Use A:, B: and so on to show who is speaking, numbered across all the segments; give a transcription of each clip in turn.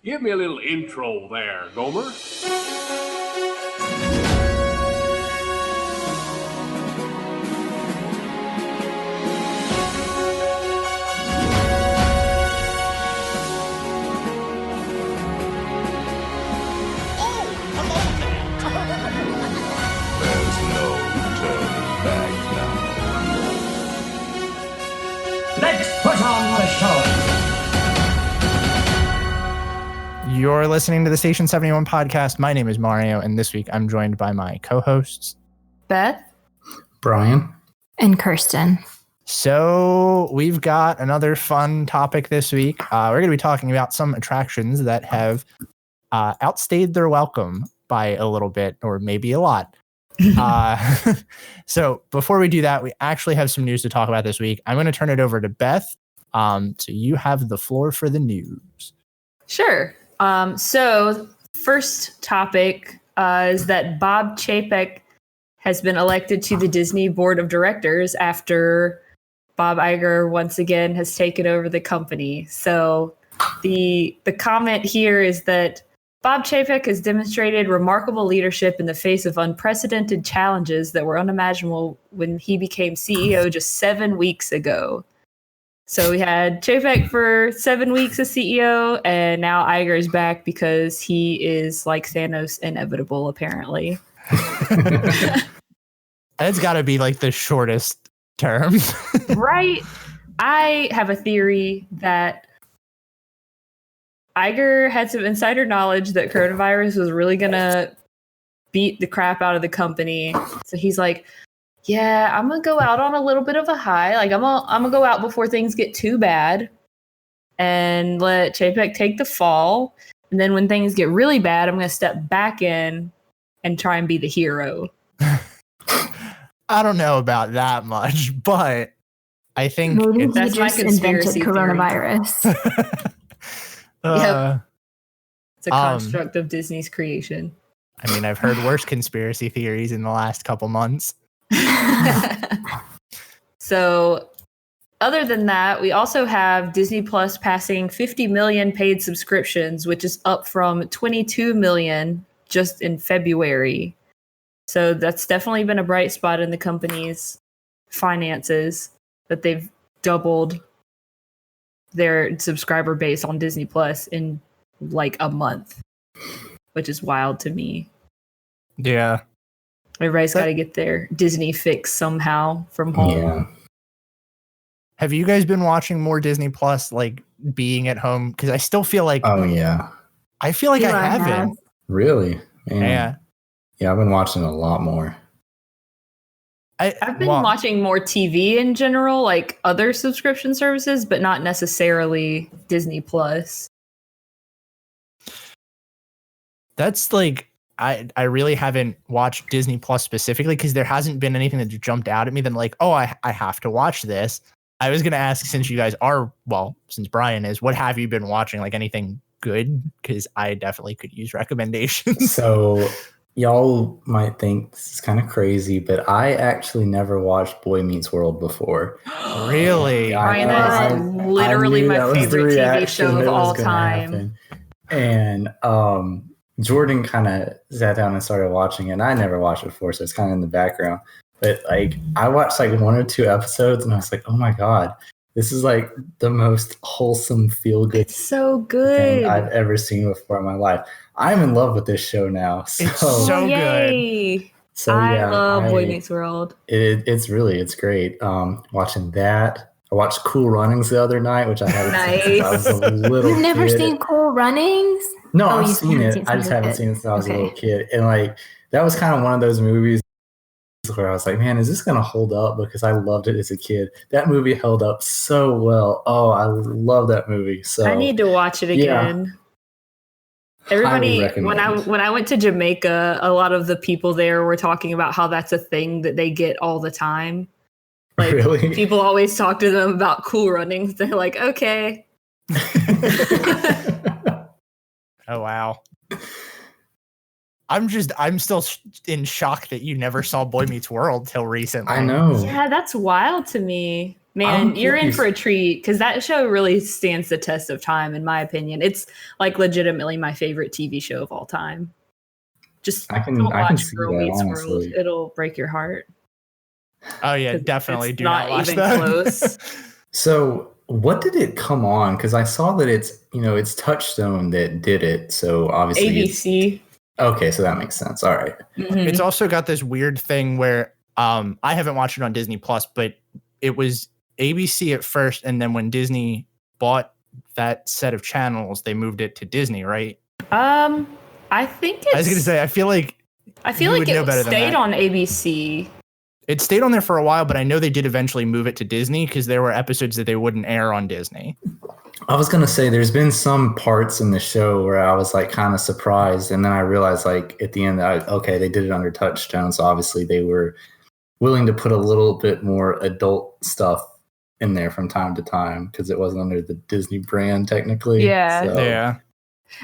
A: Give me a little intro there, Gomer.
B: There's no turning back now.
C: Let's put on the show.
D: You're listening to the Station 71 podcast. My name is Mario, and this week I'm joined by my co-hosts,
E: Beth,
F: Brian,
E: and Kirsten.
D: So we've got another fun topic this week. We're going to be talking about some attractions that have outstayed their welcome by a little bit, or maybe a lot. So before we do that, we actually have some news to talk about this week. I'm going to turn it over to Beth. So you have the floor for the news.
E: Sure. So first topic is that Bob Chapek has been elected to the Disney Board of Directors after Bob Iger once again has taken over the company. So the comment here is that Bob Chapek has demonstrated remarkable leadership in the face of unprecedented challenges that were unimaginable when he became CEO just 7 weeks ago. So we had Chapek for 7 weeks as CEO, and now Iger is back because he is like Thanos inevitable, apparently.
D: That's got to be like the shortest term.
E: Right? I have a theory that Iger had some insider knowledge that coronavirus was really going to beat the crap out of the company. So he's like, yeah, I'm going to go out on a little bit of a high. Like, I'm gonna go out before things get too bad and let Chapek take the fall. And then when things get really bad, I'm going to step back in and try and be the hero.
D: I don't know about that much, but I think
E: Maybe
D: it's,
E: that's my conspiracy
G: coronavirus.
E: Yep. It's a construct of Disney's creation.
D: I mean, I've heard worse conspiracy theories in the last couple months.
E: So other than that, we also have Disney Plus passing 50 million paid subscriptions, which is up from 22 million just in February. So that's definitely been a bright spot in the company's finances, that they've doubled their subscriber base on Disney Plus in like a month, which is wild to me.
D: Yeah.
E: Everybody's got to get their Disney fix somehow from home.
F: Yeah.
D: Have you guys been watching more Disney Plus, like being at home? Because I still feel like,
F: oh yeah,
D: I feel like
G: Yeah,
D: I
G: I
D: haven't.
G: have.
F: really? Man.
D: Yeah.
F: I've been watching a lot more.
E: I've been watching more TV in general, like other subscription services, but not necessarily Disney Plus.
D: That's like, I really haven't watched Disney Plus specifically because there hasn't been anything that jumped out at me that like, oh, I have to watch this. I was going to ask, since you guys are, well, since Brian is, what have you been watching? Like anything good? Because I definitely could use recommendations.
F: So y'all might think this is kind of crazy, but I actually never watched Boy Meets World before.
D: Really?
E: Brian, that is literally my favorite TV show of all time.
F: And Jordan kind of sat down and started watching it, and I never watched it before, so it's kind of in the background. But like, I watched like 1 or 2 episodes, and I was like, "Oh my god, this is like the most wholesome, feel-good
E: It's so
F: thing
E: good.
F: I've ever seen before in my life." I'm in love with this show now. So,
D: It's so good.
E: Yay! I love Boy Meets World.
F: It's great. Watching that. I watched Cool Runnings the other night, which I hadn't seen since I was a little
G: You've never
F: kid.
G: seen Cool Runnings?
F: No,
G: Oh,
F: I've
G: you
F: seen
G: haven't
F: it.
G: seen
F: I just
G: some of
F: haven't
G: it.
F: seen it since I was a
G: Okay.
F: little kid. And like, that was kind of one of those movies where I was like, man, is this going to hold up? Because I loved it as a kid. That movie held up so well. Oh, I love that movie. So
E: I need to watch it again. Everybody, when I went to Jamaica, a lot of the people there were talking about how that's a thing that they get all the time. Like,
F: really?
E: people always talk to them about Cool Runnings. They're like, okay.
D: Oh, wow. I'm still in shock that you never saw Boy Meets World till recently.
F: I know.
E: Yeah, that's wild to me. Man,
F: I'm
E: you're in
F: curious.
E: for a treat because that show really stands the test of time, in my opinion. It's like legitimately my favorite TV show of all time. Just
F: I can
E: don't watch
F: see
E: Girl
F: that,
E: Meets World.
F: honestly.
E: It'll break your heart.
D: Oh yeah,
E: 'Cause
D: definitely
E: it's
D: do not watch
E: even
D: that.
E: close.
F: So what did it come on? Because I saw that it's Touchstone that did it. So obviously
E: ABC.
F: okay, so that makes sense. All right.
E: Mhm.
D: It's also got this weird thing where I haven't watched it on Disney Plus, but it was ABC at first, and then when Disney bought that set of channels, they moved it to Disney, right?
E: I think it's.
D: I was gonna say, I feel like you would know
E: it
D: better than
E: stayed
D: that.
E: on ABC.
D: It stayed on there for a while, but I know they did eventually move it to Disney because there were episodes that they wouldn't air on Disney.
F: I was gonna say there's been some parts in the show where I was like kind of surprised, and then I realized like at the end, okay, they did it under Touchstone, so obviously they were willing to put a little bit more adult stuff in there from time to time because it wasn't under the Disney brand technically.
E: Yeah.
F: So,
D: Yeah.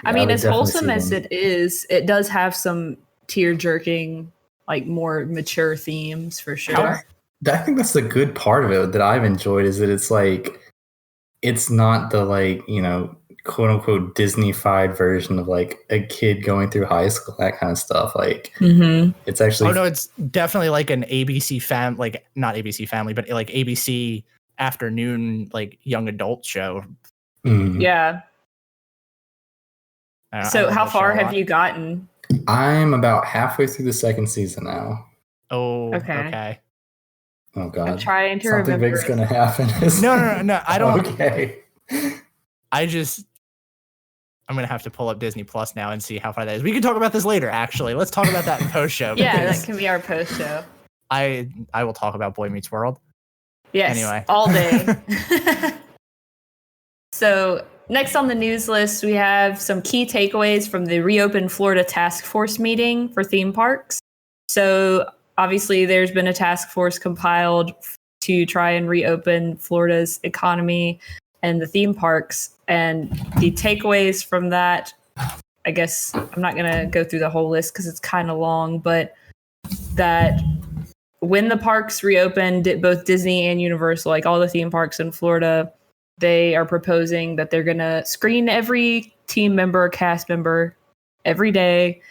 E: I mean,
F: would
E: as
F: definitely
E: wholesome
F: see
E: as
F: them.
E: it is, it does have some tear jerking, like more mature themes for sure.
F: I think that's the good part of it that I've enjoyed is that it's like it's not the like quote unquote Disney-fied version of like a kid going through high school, that kind of stuff. Like
E: Mm-hmm.
F: it's actually
D: Oh no, it's definitely like an ABC like not ABC Family, but like ABC afternoon like young adult show.
E: Yeah.
D: I
E: So,
D: love
E: how
D: that show
E: far
D: a
E: have
D: lot.
E: you gotten?
F: I'm about halfway through the second season now.
D: Oh,
E: Okay.
D: okay.
F: Oh god.
E: I'm trying to
F: Something
E: remember.
F: big's gonna happen.
D: No. I don't.
F: Okay.
D: I'm gonna have to pull up Disney Plus now and see how far that is. We can talk about this later. Actually, let's talk about that in post show.
E: Yeah, that can be our post show.
D: I will talk about Boy Meets World.
E: Yes,
D: Anyway.
E: all day. So, next on the news list, we have some key takeaways from the reopened Florida task force meeting for theme parks. So, obviously, there's been a task force compiled to try and reopen Florida's economy and the theme parks. And the takeaways from that, I guess I'm not going to go through the whole list because it's kind of long, but that when the parks reopened, both Disney and Universal, like all the theme parks in Florida, they are proposing that they're going to screen every team member, cast member every day,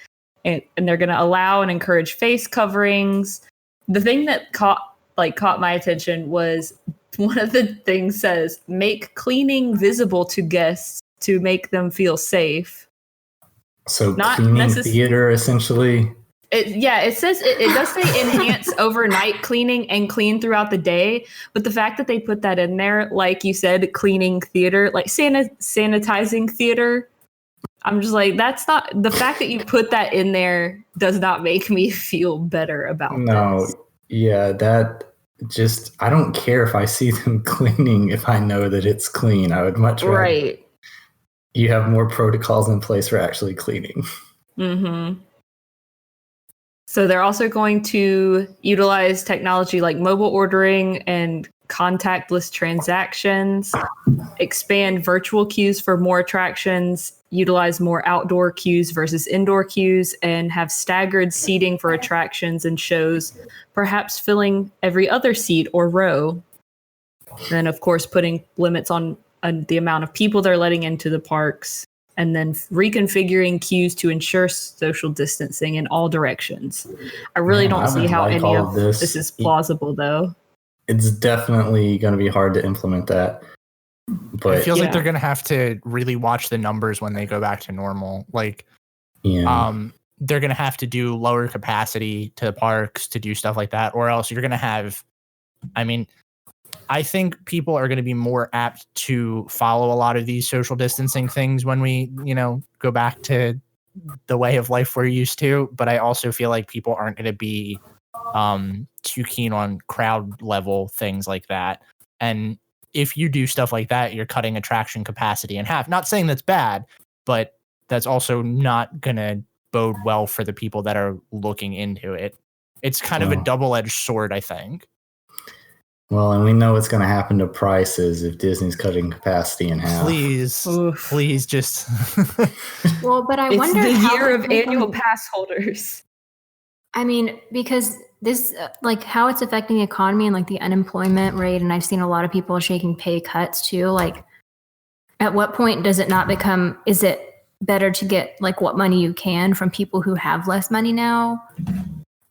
E: and they're going to allow and encourage face coverings. The thing that caught my attention was one of the things says, make cleaning visible to guests to make them feel safe.
F: So
E: Not
F: cleaning
E: necess-
F: theater essentially.
E: It says it does say enhance overnight cleaning and clean throughout the day, but the fact that they put that in there, like you said, cleaning theater, like sanitizing theater, I'm just like, that's not the fact that you put that in there does not make me feel better about
F: No,
E: this.
F: yeah, that just I don't care if I see them cleaning if I know that it's clean. I would much rather
E: Right.
F: you have more protocols in place for actually cleaning.
E: Mm-hmm. So they're also going to utilize technology like mobile ordering and contactless transactions, expand virtual queues for more attractions, utilize more outdoor queues versus indoor queues, and have staggered seating for attractions and shows, perhaps filling every other seat or row. Then, of course, putting limits on the amount of people they're letting into the parks, and then reconfiguring queues to ensure social distancing in all directions. I really
F: Man,
E: don't
F: I
E: see
F: would
E: how
F: like
E: any
F: all
E: of
F: of this.
E: this is plausible, though.
F: It's definitely going to be hard to implement that. But
D: It feels like
E: Yeah.
D: they're gonna have to really watch the numbers when they go back to normal. Like,
F: yeah,
D: they're gonna have to do lower capacity to the parks to do stuff like that, or else you're gonna have. I mean, I think people are gonna be more apt to follow a lot of these social distancing things when we, go back to the way of life we're used to. But I also feel like people aren't gonna be too keen on crowd level things like that. And if you do stuff like that, you're cutting attraction capacity in half. Not saying that's bad, but that's also not going to bode well for the people that are looking into it. It's kind of a
F: Well.
D: double-edged sword, I think.
F: well, and we know what's going to happen to prices if Disney's cutting capacity in half.
D: Please just
G: Well, but I
E: It's
G: wonder
E: the
G: how
E: year
G: they're
E: of annual
G: gonna-
E: pass holders.
G: I mean, because this, like, how it's affecting the economy and like the unemployment rate, and I've seen a lot of people shaking pay cuts too. Like, at what point does it not become? Is it better to get like what money you can from people who have less money now,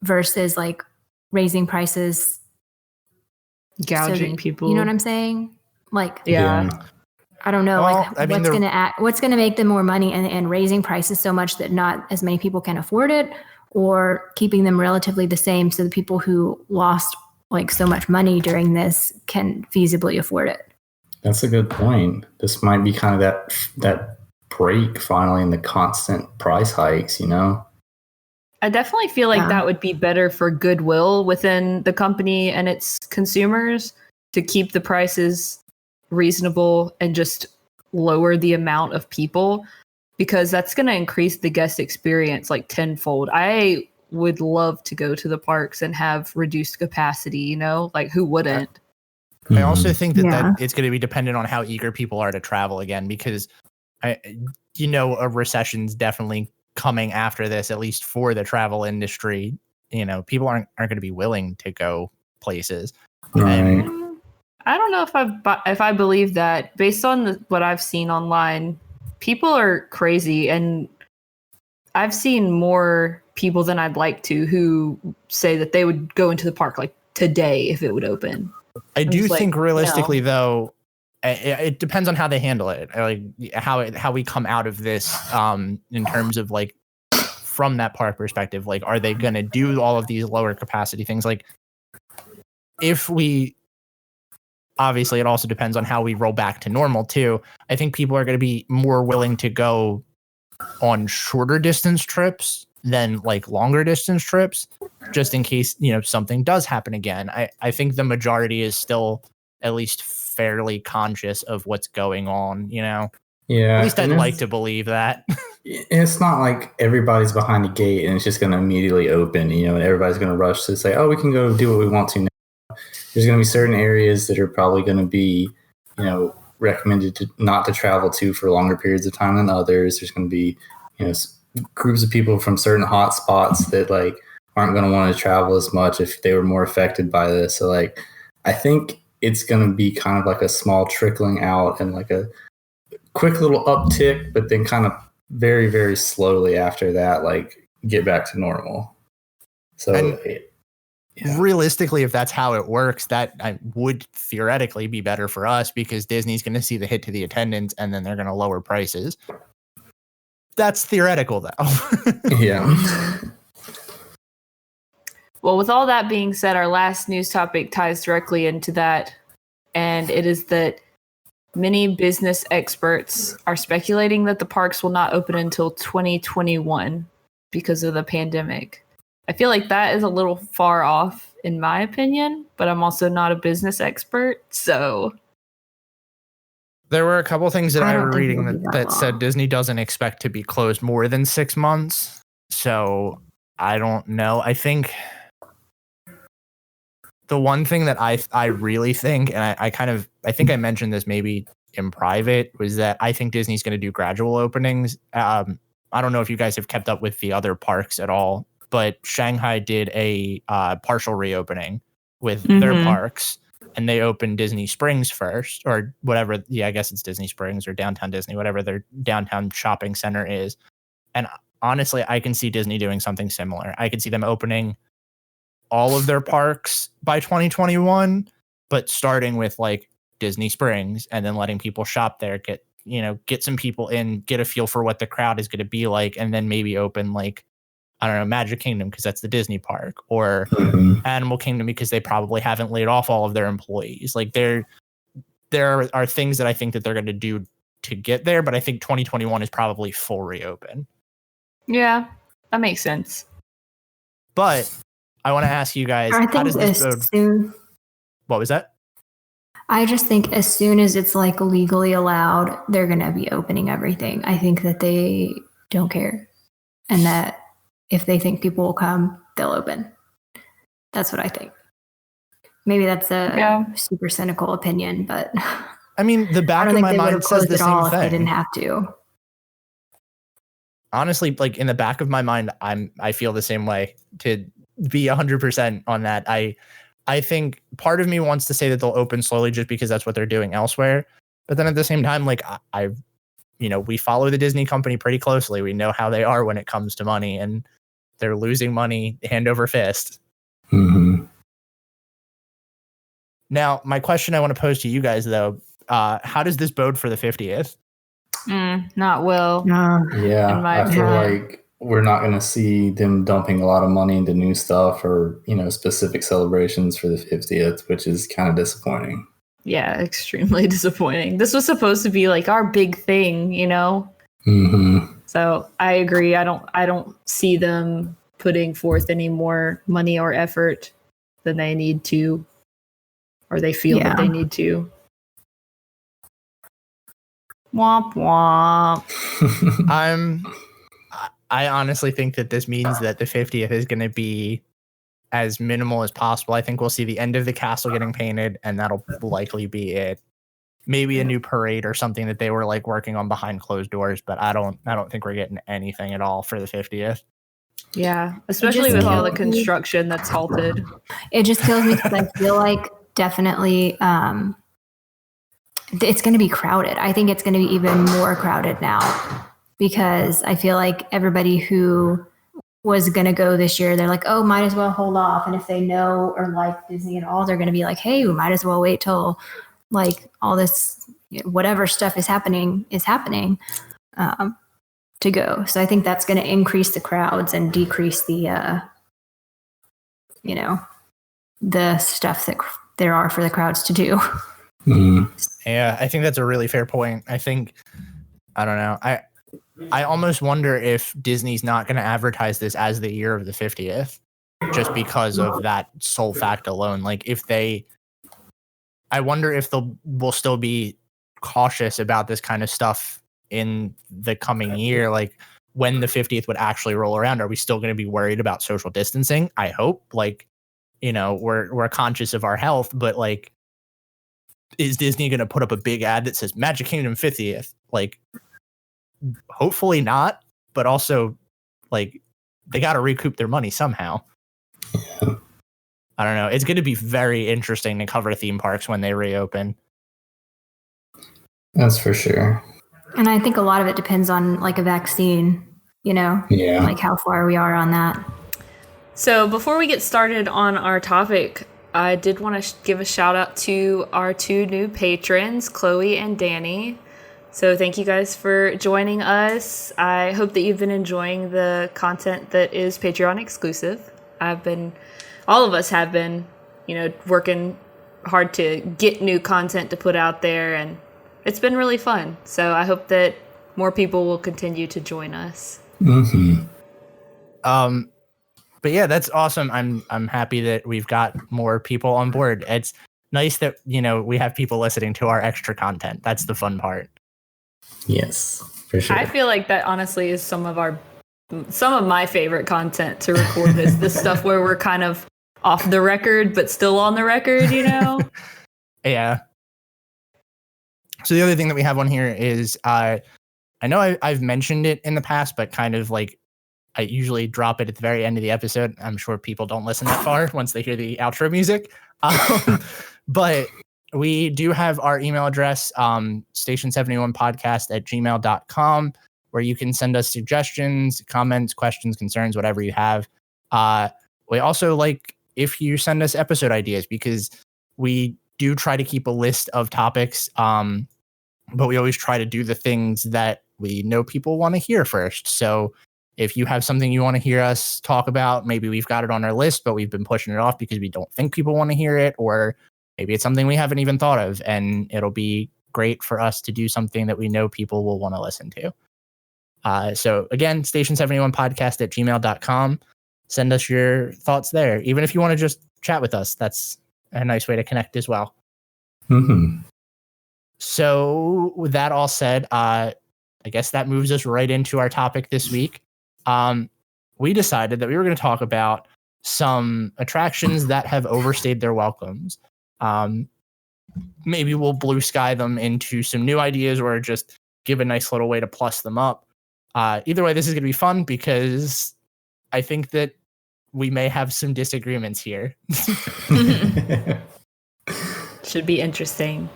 G: versus like raising prices,
E: Gouging
G: that,
E: people.
G: You know what I'm saying? Like,
E: Yeah.
G: I don't know,
D: Well,
G: like
D: I mean,
G: what's gonna make them more money, and raising prices so much that not as many people can afford it, or keeping them relatively the same so the people who lost like so much money during this can feasibly afford it.
F: That's a good point. This might be kind of that break finally in the constant price hikes, you know?
E: I definitely feel like
G: Yeah.
E: that would be better for goodwill within the company and its consumers to keep the prices reasonable and just lower the amount of people, because that's going to increase the guest experience like tenfold. I would love to go to the parks and have reduced capacity, you know, like who wouldn't?
D: I also think that
G: Yeah.
D: it's going to be dependent on how eager people are to travel again, because a recession's definitely coming after this, at least for the travel industry. You know, people aren't going to be willing to go places.
F: Right.
E: I don't know if I believe that. Based on what I've seen online, people are crazy, and I've seen more people than I'd like to who say that they would go into the park like today if it would open.
D: I do
E: just like,
D: think realistically,
E: no.
D: though, it depends on how they handle it, like how we come out of this, in terms of like from that park perspective. Like, are they going to do all of these lower capacity things? Like, if we obviously, it also depends on how we roll back to normal too. I think people are going to be more willing to go on shorter distance trips than like longer distance trips, just in case, something does happen again. I think the majority is still at least fairly conscious of what's going on,
F: Yeah.
D: At least I'd
F: and
D: like to believe that.
F: It's not like everybody's behind a gate and it's just going to immediately open, and everybody's going to rush to say, oh, we can go do what we want to now. There's going to be certain areas that are probably going to be, recommended to not to travel to for longer periods of time than others. There's going to be, groups of people from certain hot spots that like aren't going to want to travel as much if they were more affected by this. So like, I think it's going to be kind of like a small trickling out and like a quick little uptick, but then kind of very, very slowly after that, like get back to normal. So
D: realistically, if that's how it works, that would theoretically be better for us, because Disney's going to see the hit to the attendance and then they're going to lower prices. That's theoretical, though.
F: Yeah.
E: Well, with all that being said, our last news topic ties directly into that, and it is that many business experts are speculating that the parks will not open until 2021 because of the pandemic. I feel like that is a little far off, in my opinion, but I'm also not a business expert, so...
D: There were a couple things that I were reading that said
G: long.
D: Disney doesn't expect to be closed more than 6 months. So I don't know. I think the one thing that I really think, and I think I mentioned this maybe in private, was that I think Disney's going to do gradual openings. I don't know if you guys have kept up with the other parks at all, but Shanghai did a partial reopening with their parks. And they opened Disney Springs first, or whatever. Yeah, I guess it's Disney Springs or Downtown Disney, whatever their downtown shopping center is. And honestly, I can see Disney doing something similar. I can see them opening all of their parks by 2021, but starting with like Disney Springs and then letting people shop there, get some people in, get a feel for what the crowd is going to be like, and then maybe open like, I don't know, Magic Kingdom because that's the Disney park, or Animal Kingdom because they probably haven't laid off all of their employees. Like there are things that I think that they're going to do to get there, but I think 2021 is probably full reopen.
E: Yeah, that makes sense.
D: But I want to ask you guys,
G: I
D: how does
G: think
D: this
G: soon.
D: What was that?
G: I just think as soon as it's like legally allowed, they're going to be opening everything. I think that they don't care, and that if they think people will come, they'll open. That's what I think. Maybe that's a super cynical opinion, but
D: I mean, the back
G: I don't
D: of
G: think
D: my
G: they would have
D: mind says
G: closed
D: the
G: it all
D: same
G: if they
D: thing.
G: didn't have to.
D: honestly, like in the back of my mind, I feel the same way. To be 100% on that, I think part of me wants to say that they'll open slowly just because that's what they're doing elsewhere. But then at the same time, like we follow the Disney company pretty closely. We know how they are when it comes to money, and they're losing money hand over fist.
F: Mm-hmm.
D: Now, my question I want to pose to you guys, though, how does this bode for the 50th?
E: Not well.
F: Yeah,
E: In my
F: I feel
E: opinion.
F: like we're not going to see them dumping a lot of money into new stuff or, specific celebrations for the 50th, which is kind of disappointing.
E: Yeah, extremely disappointing. This was supposed to be like our big thing,
F: Mm-hmm.
E: So I agree. I don't see them putting forth any more money or effort than they need to, or they feel that they need to. Womp womp.
D: I honestly think that this means that the 50th is going to be as minimal as possible. I think we'll see the end of the castle getting painted, and that'll likely be it. Maybe a new parade or something that they were like working on behind closed doors, but I don't think we're getting anything at all for the 50th.
E: Yeah, especially with all the construction that's halted.
G: It just kills me because I feel like definitely it's going to be crowded. I think it's going to be even more crowded now because I feel like everybody who was going to go this year, they're like, oh, might as well hold off. And if they know or like Disney at all, they're going to be like, hey, we might as well wait till like all this, whatever stuff is happening to go. So I think that's going to increase the crowds and decrease the, the stuff that there are for the crowds to do.
F: Mm-hmm.
D: Yeah, I think that's a really fair point. I don't know. I almost wonder if Disney's not going to advertise this as the year of the 50th just because of that sole fact alone. Like I wonder if will still be cautious about this kind of stuff in the coming year. Like when the 50th would actually roll around, are we still going to be worried about social distancing? I hope. Like, we're conscious of our health, but like, is Disney going to put up a big ad that says Magic Kingdom 50th? Like, hopefully not, but also like they got to recoup their money somehow.
F: Yeah.
D: I don't know. It's going to be very interesting to cover theme parks when they reopen.
F: That's for sure.
G: And I think a lot of it depends on like a vaccine, like how far we are on that.
E: So before we get started on our topic, I did want to give a shout out to our two new patrons, Chloe and Danny. So thank you guys for joining us. I hope that you've been enjoying the content that is Patreon exclusive. All of us have been, working hard to get new content to put out there, and it's been really fun. So I hope that more people will continue to join us.
F: Mm-hmm.
D: But yeah, that's awesome. I'm happy that we've got more people on board. It's nice that, we have people listening to our extra content. That's the fun part.
F: Yes, for sure.
E: I feel like that honestly is some of my favorite content to record is the stuff where we're kind of off the record, but still on the record,
D: Yeah. So the other thing that we have on here is, I know I've mentioned it in the past, but kind of like, I usually drop it at the very end of the episode. I'm sure people don't listen that far once they hear the outro music. But we do have our email address, station71podcast@gmail.com, where you can send us suggestions, comments, questions, concerns, whatever you have. We also like if you send us episode ideas, because we do try to keep a list of topics, but we always try to do the things that we know people want to hear first. So if you have something you want to hear us talk about, maybe we've got it on our list, but we've been pushing it off because we don't think people want to hear it, or maybe it's something we haven't even thought of, and it'll be great for us to do something that we know people will want to listen to. So again, station71podcast@gmail.com. Send us your thoughts there. Even if you want to just chat with us, that's a nice way to connect as well.
F: Mm-hmm.
D: So with that all said, I guess that moves us right into our topic this week. We decided that we were going to talk about some attractions that have overstayed their welcomes. Maybe we'll blue sky them into some new ideas, or just give a nice little way to plus them up. Either way, this is going to be fun because I think that we may have some disagreements here.
E: Should be interesting.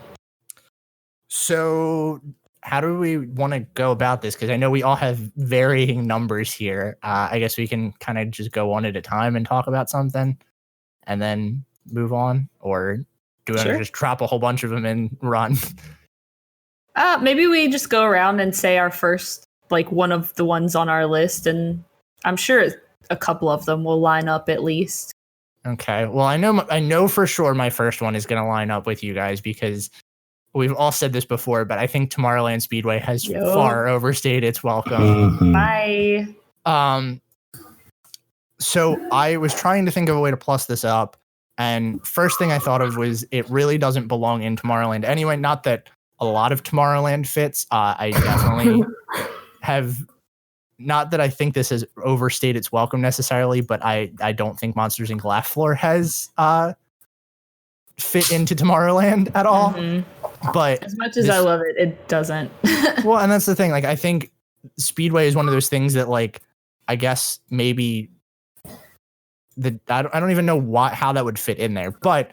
D: So how do we want to go about this? Because I know we all have varying numbers here. I guess we can kind of just go one at a time and talk about something and then move on. Or do we want to just drop a whole bunch of them and run?
E: Maybe we just go around and say our first, like one of the ones on our list. And I'm sure a couple of them will line up at least.
D: Okay. Well, I know for sure my first one is going to line up with you guys because we've all said this before, but I think Tomorrowland Speedway has far overstayed its welcome.
E: Bye.
D: So I was trying to think of a way to plus this up, and first thing I thought of was it really doesn't belong in Tomorrowland anyway. Not that a lot of Tomorrowland fits. I definitely have. Not that I think this has overstayed its welcome necessarily, but I don't think Monsters Inc. Laugh Floor has fit into Tomorrowland at all. Mm-hmm. But
E: as much as I love it, it doesn't.
D: Well, and that's the thing. Like, I think Speedway is one of those things that, like, I guess maybe I don't even know how that would fit in there. But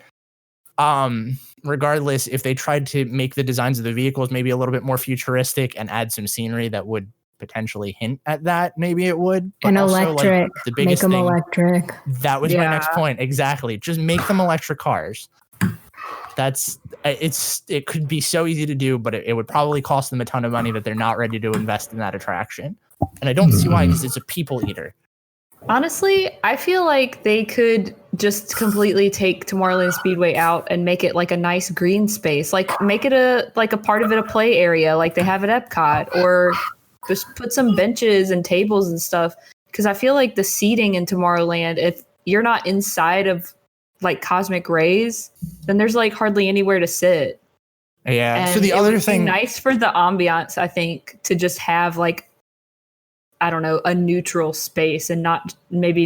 D: regardless, if they tried to make the designs of the vehicles maybe a little bit more futuristic and add some scenery that would potentially hint at that, maybe it would. But
G: and
D: also,
G: electric.
D: Like, the biggest
G: make them
D: thing,
G: electric.
D: That was my next point. Exactly. Just make them electric cars. It could be so easy to do, but it would probably cost them a ton of money that they're not ready to invest in that attraction. And I don't see why, because it's a people eater.
E: Honestly, I feel like they could just completely take Tomorrowland Speedway out and make it like a nice green space. Like make it a part of it a play area like they have at Epcot, or just put some benches and tables and stuff. Because I feel like the seating in Tomorrowland, if you're not inside of like Cosmic Rays, then there's like hardly anywhere to sit.
D: Yeah.
E: And
D: so the other thing,
E: nice for the ambiance, I think, to just have like, I don't know, a neutral space, and not maybe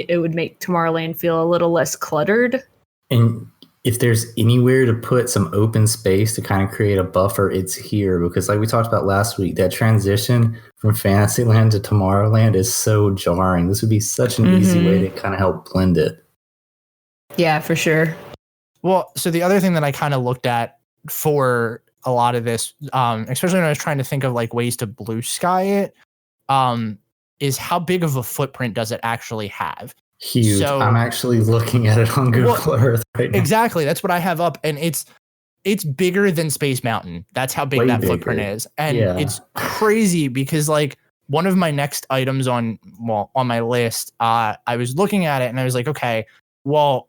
E: it would make Tomorrowland feel a little less cluttered.
F: And if there's anywhere to put some open space to kind of create a buffer, it's here. Because like we talked about last week, that transition from Fantasyland to Tomorrowland is so jarring. This would be such an easy way to kind of help blend it.
E: Yeah, for sure.
D: Well, so the other thing that I kind of looked at for a lot of this, especially when I was trying to think of like ways to blue sky it, is how big of a footprint does it actually have?
F: Huge.
D: So,
F: I'm actually looking at it on Google Earth right now.
D: Exactly. That's what I have up. And it's bigger than Space Mountain. That's how big that footprint is. And it's crazy because like one of my next items on my list, I was looking at it and I was like, okay, well,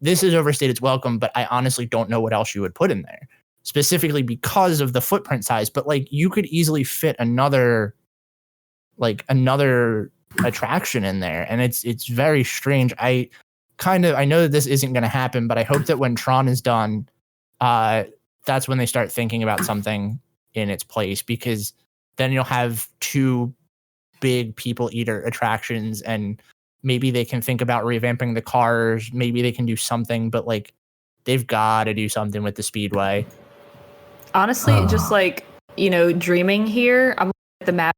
D: this is overstayed its welcome, but I honestly don't know what else you would put in there specifically because of the footprint size. But like you could easily fit another attraction in there, and it's very strange. I know that this isn't going to happen, but I hope that when Tron is done, that's when they start thinking about something in its place, because then you'll have two big people eater attractions, and maybe they can think about revamping the cars. Maybe they can do something, but like they've got to do something with the Speedway.
E: Honestly, just like, dreaming here, I'm looking at the map.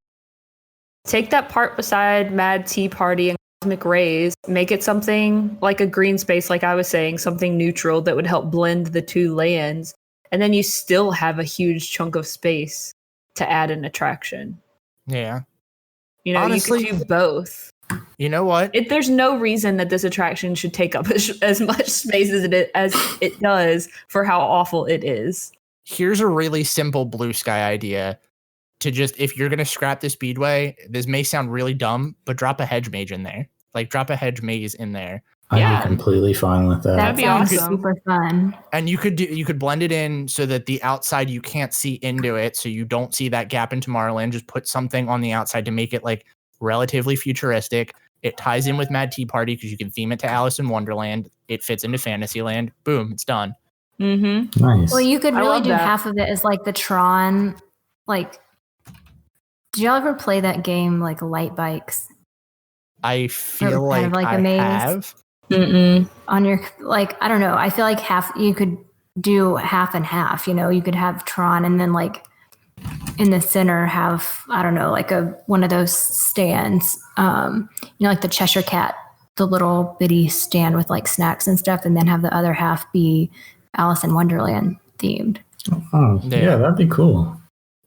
E: Take that part beside Mad Tea Party and Cosmic Rays, make it something like a green space, like I was saying, something neutral that would help blend the two lands. And then you still have a huge chunk of space to add an attraction.
D: Yeah.
E: Honestly, you could do both.
D: You know what?
E: There's no reason that this attraction should take up as much space as it does for how awful it is.
D: Here's a really simple blue sky idea. To just, if you're going to scrap the Speedway, this may sound really dumb, but drop a hedge maze in there. Like, drop a hedge maze in there.
F: I'm completely fine with that.
G: That'd be awesome. Super fun.
D: And you could blend it in so that the outside you can't see into it, so you don't see that gap in Tomorrowland. Just put something on the outside to make it like relatively futuristic. It ties in with Mad Tea Party because you can theme it to Alice in Wonderland. It fits into Fantasyland. Boom, it's done.
E: Mm-hmm.
F: Nice.
G: Well, you could really do half of it as like the Tron, like. Did y'all ever play that game like Light Bikes?
D: I feel like, kind of like I have.
G: On your, like, I don't know. I feel like you could do half and half. You could have Tron and then like in the center have, I don't know, like one of those stands, like the Cheshire Cat, the little bitty stand with like snacks and stuff, and then have the other half be Alice in Wonderland themed.
F: Oh, yeah, that'd be cool.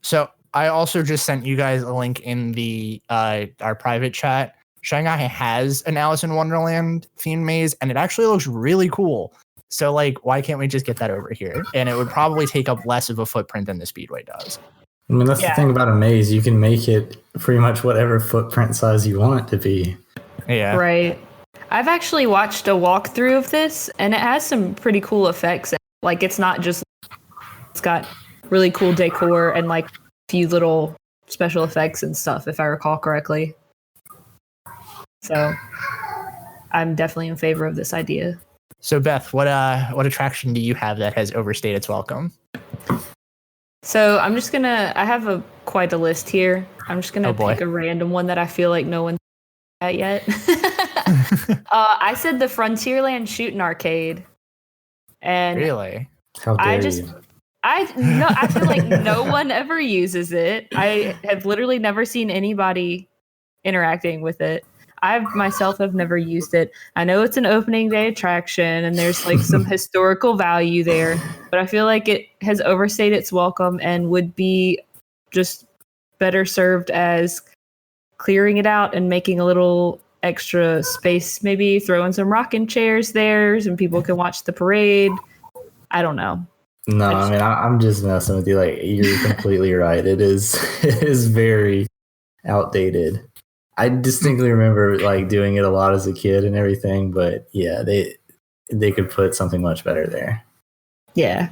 D: So I also just sent you guys a link in the our private chat. Shanghai has an Alice in Wonderland themed maze, and it actually looks really cool. So, like, why can't we just get that over here? And it would probably take up less of a footprint than the Speedway does.
F: I mean, that's the thing about a maze. You can make it pretty much whatever footprint size you want it to be.
D: Yeah.
E: Right. I've actually watched a walkthrough of this, and it has some pretty cool effects. Like, it's not just... It's got really cool decor and, like, a few little special effects and stuff, if I recall correctly. So, I'm definitely in favor of this idea.
D: So, Beth, what attraction do you have that has overstayed its welcome?
E: So I'm just gonna. I have quite a list here. I'm just gonna pick a random one that I feel like no one's at yet. I said the Frontierland Shooting Arcade, and
D: really,
F: how dare you?
E: I feel like no one ever uses it. I have literally never seen anybody interacting with it. I myself have never used it. I know it's an opening day attraction and there's like some historical value there, but I feel like it has overstayed its welcome and would be just better served as clearing it out and making a little extra space, maybe throwing some rocking chairs there and people can watch the parade. I don't know.
F: No, I mean, I'm just messing with you. Like, you're completely right. It is very outdated. I distinctly remember like doing it a lot as a kid and everything, but yeah, they could put something much better there.
E: Yeah.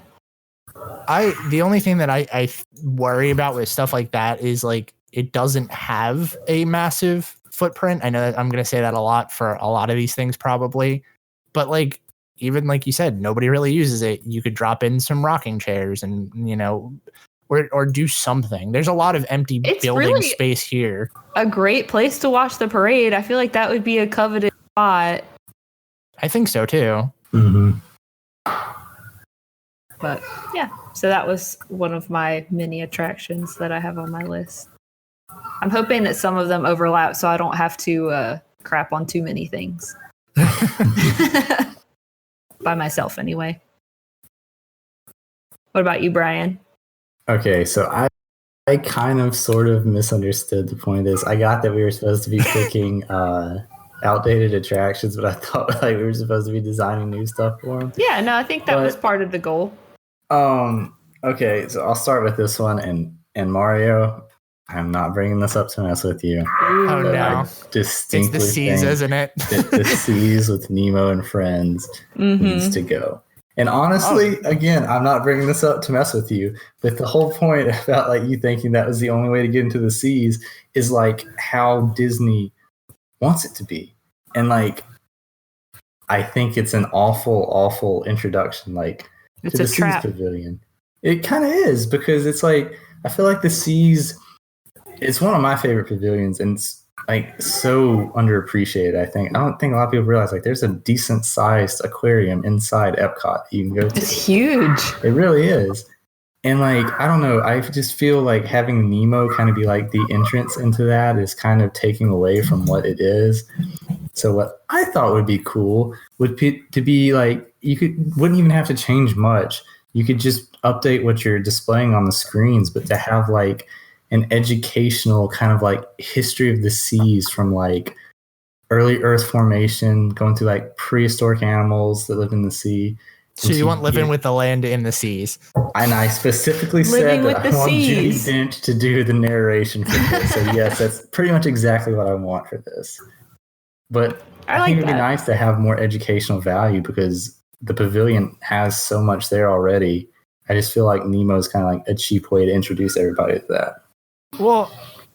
D: The only thing that I worry about with stuff like that is like it doesn't have a massive footprint. I know that I'm going to say that a lot for a lot of these things probably, but like even like you said, nobody really uses it. You could drop in some rocking chairs and or do something. There's a lot of empty building really space here.
E: A great place to watch the parade. I feel like that would be a coveted spot.
D: I think so too.
F: Mm-hmm.
E: But yeah, so that was one of my mini attractions that I have on my list. I'm hoping that some of them overlap so I don't have to crap on too many things. By myself anyway. What about you, Brian?
F: Okay, so I kind of sort of misunderstood the point of this. I got that we were supposed to be picking outdated attractions, but I thought like we were supposed to be designing new stuff for them.
E: Yeah, no, I think that was part of the goal.
F: Okay, so I'll start with this one, and Mario, I'm not bringing this up to mess with you.
D: Oh no!
F: Distinctly,
D: it's the seas, isn't it?
F: The seas with Nemo and friends needs to go. And honestly, again, I'm not bringing this up to mess with you, but the whole point about like you thinking that was the only way to get into the seas is like how Disney wants it to be. And like, I think it's an awful introduction, like
E: it's
F: to
E: a
F: the
E: trap.
F: Seas Pavilion. It kind of is because it's like, I feel like the Seas, it's one of my favorite pavilions and it's like so underappreciated. I don't think a lot of people realize like there's a decent sized aquarium inside Epcot that you can go to.
E: It's huge.
F: It really is. And like, I don't know, I just feel like having Nemo kind of be like the entrance into that is kind of taking away from what it is. So what I thought would be cool would be to be like, wouldn't even have to change much. You could just update what you're displaying on the screens, but to have like an educational kind of like history of the seas from like early Earth formation, going through like prehistoric animals that live in the sea.
D: So you want living with the land in the seas? And
F: I specifically said that I want Judy Dench to do the narration for this. So yes, that's pretty much exactly what I want for this. But I think it'd be nice to have more educational value because the pavilion has so much there already. I just feel like Nemo's kind of like a cheap way to introduce everybody to that.
D: Well,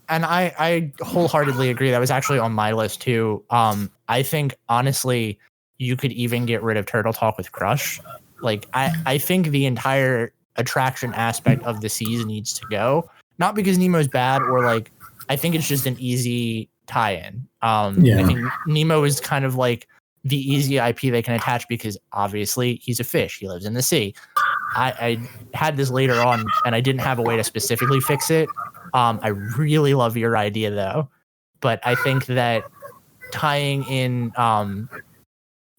D: and I wholeheartedly agree. That was actually on my list too. I think honestly, you could even get rid of Turtle Talk with Crush. Like I think the entire attraction aspect of the seas needs to go. Not because Nemo's bad or like I think it's just an easy tie-in. I think Nemo is kind of like the easy IP they can attach because obviously he's a fish. He lives in the sea. I had this later on, and I didn't have a way to specifically fix it. I really love your idea though, but I think that tying in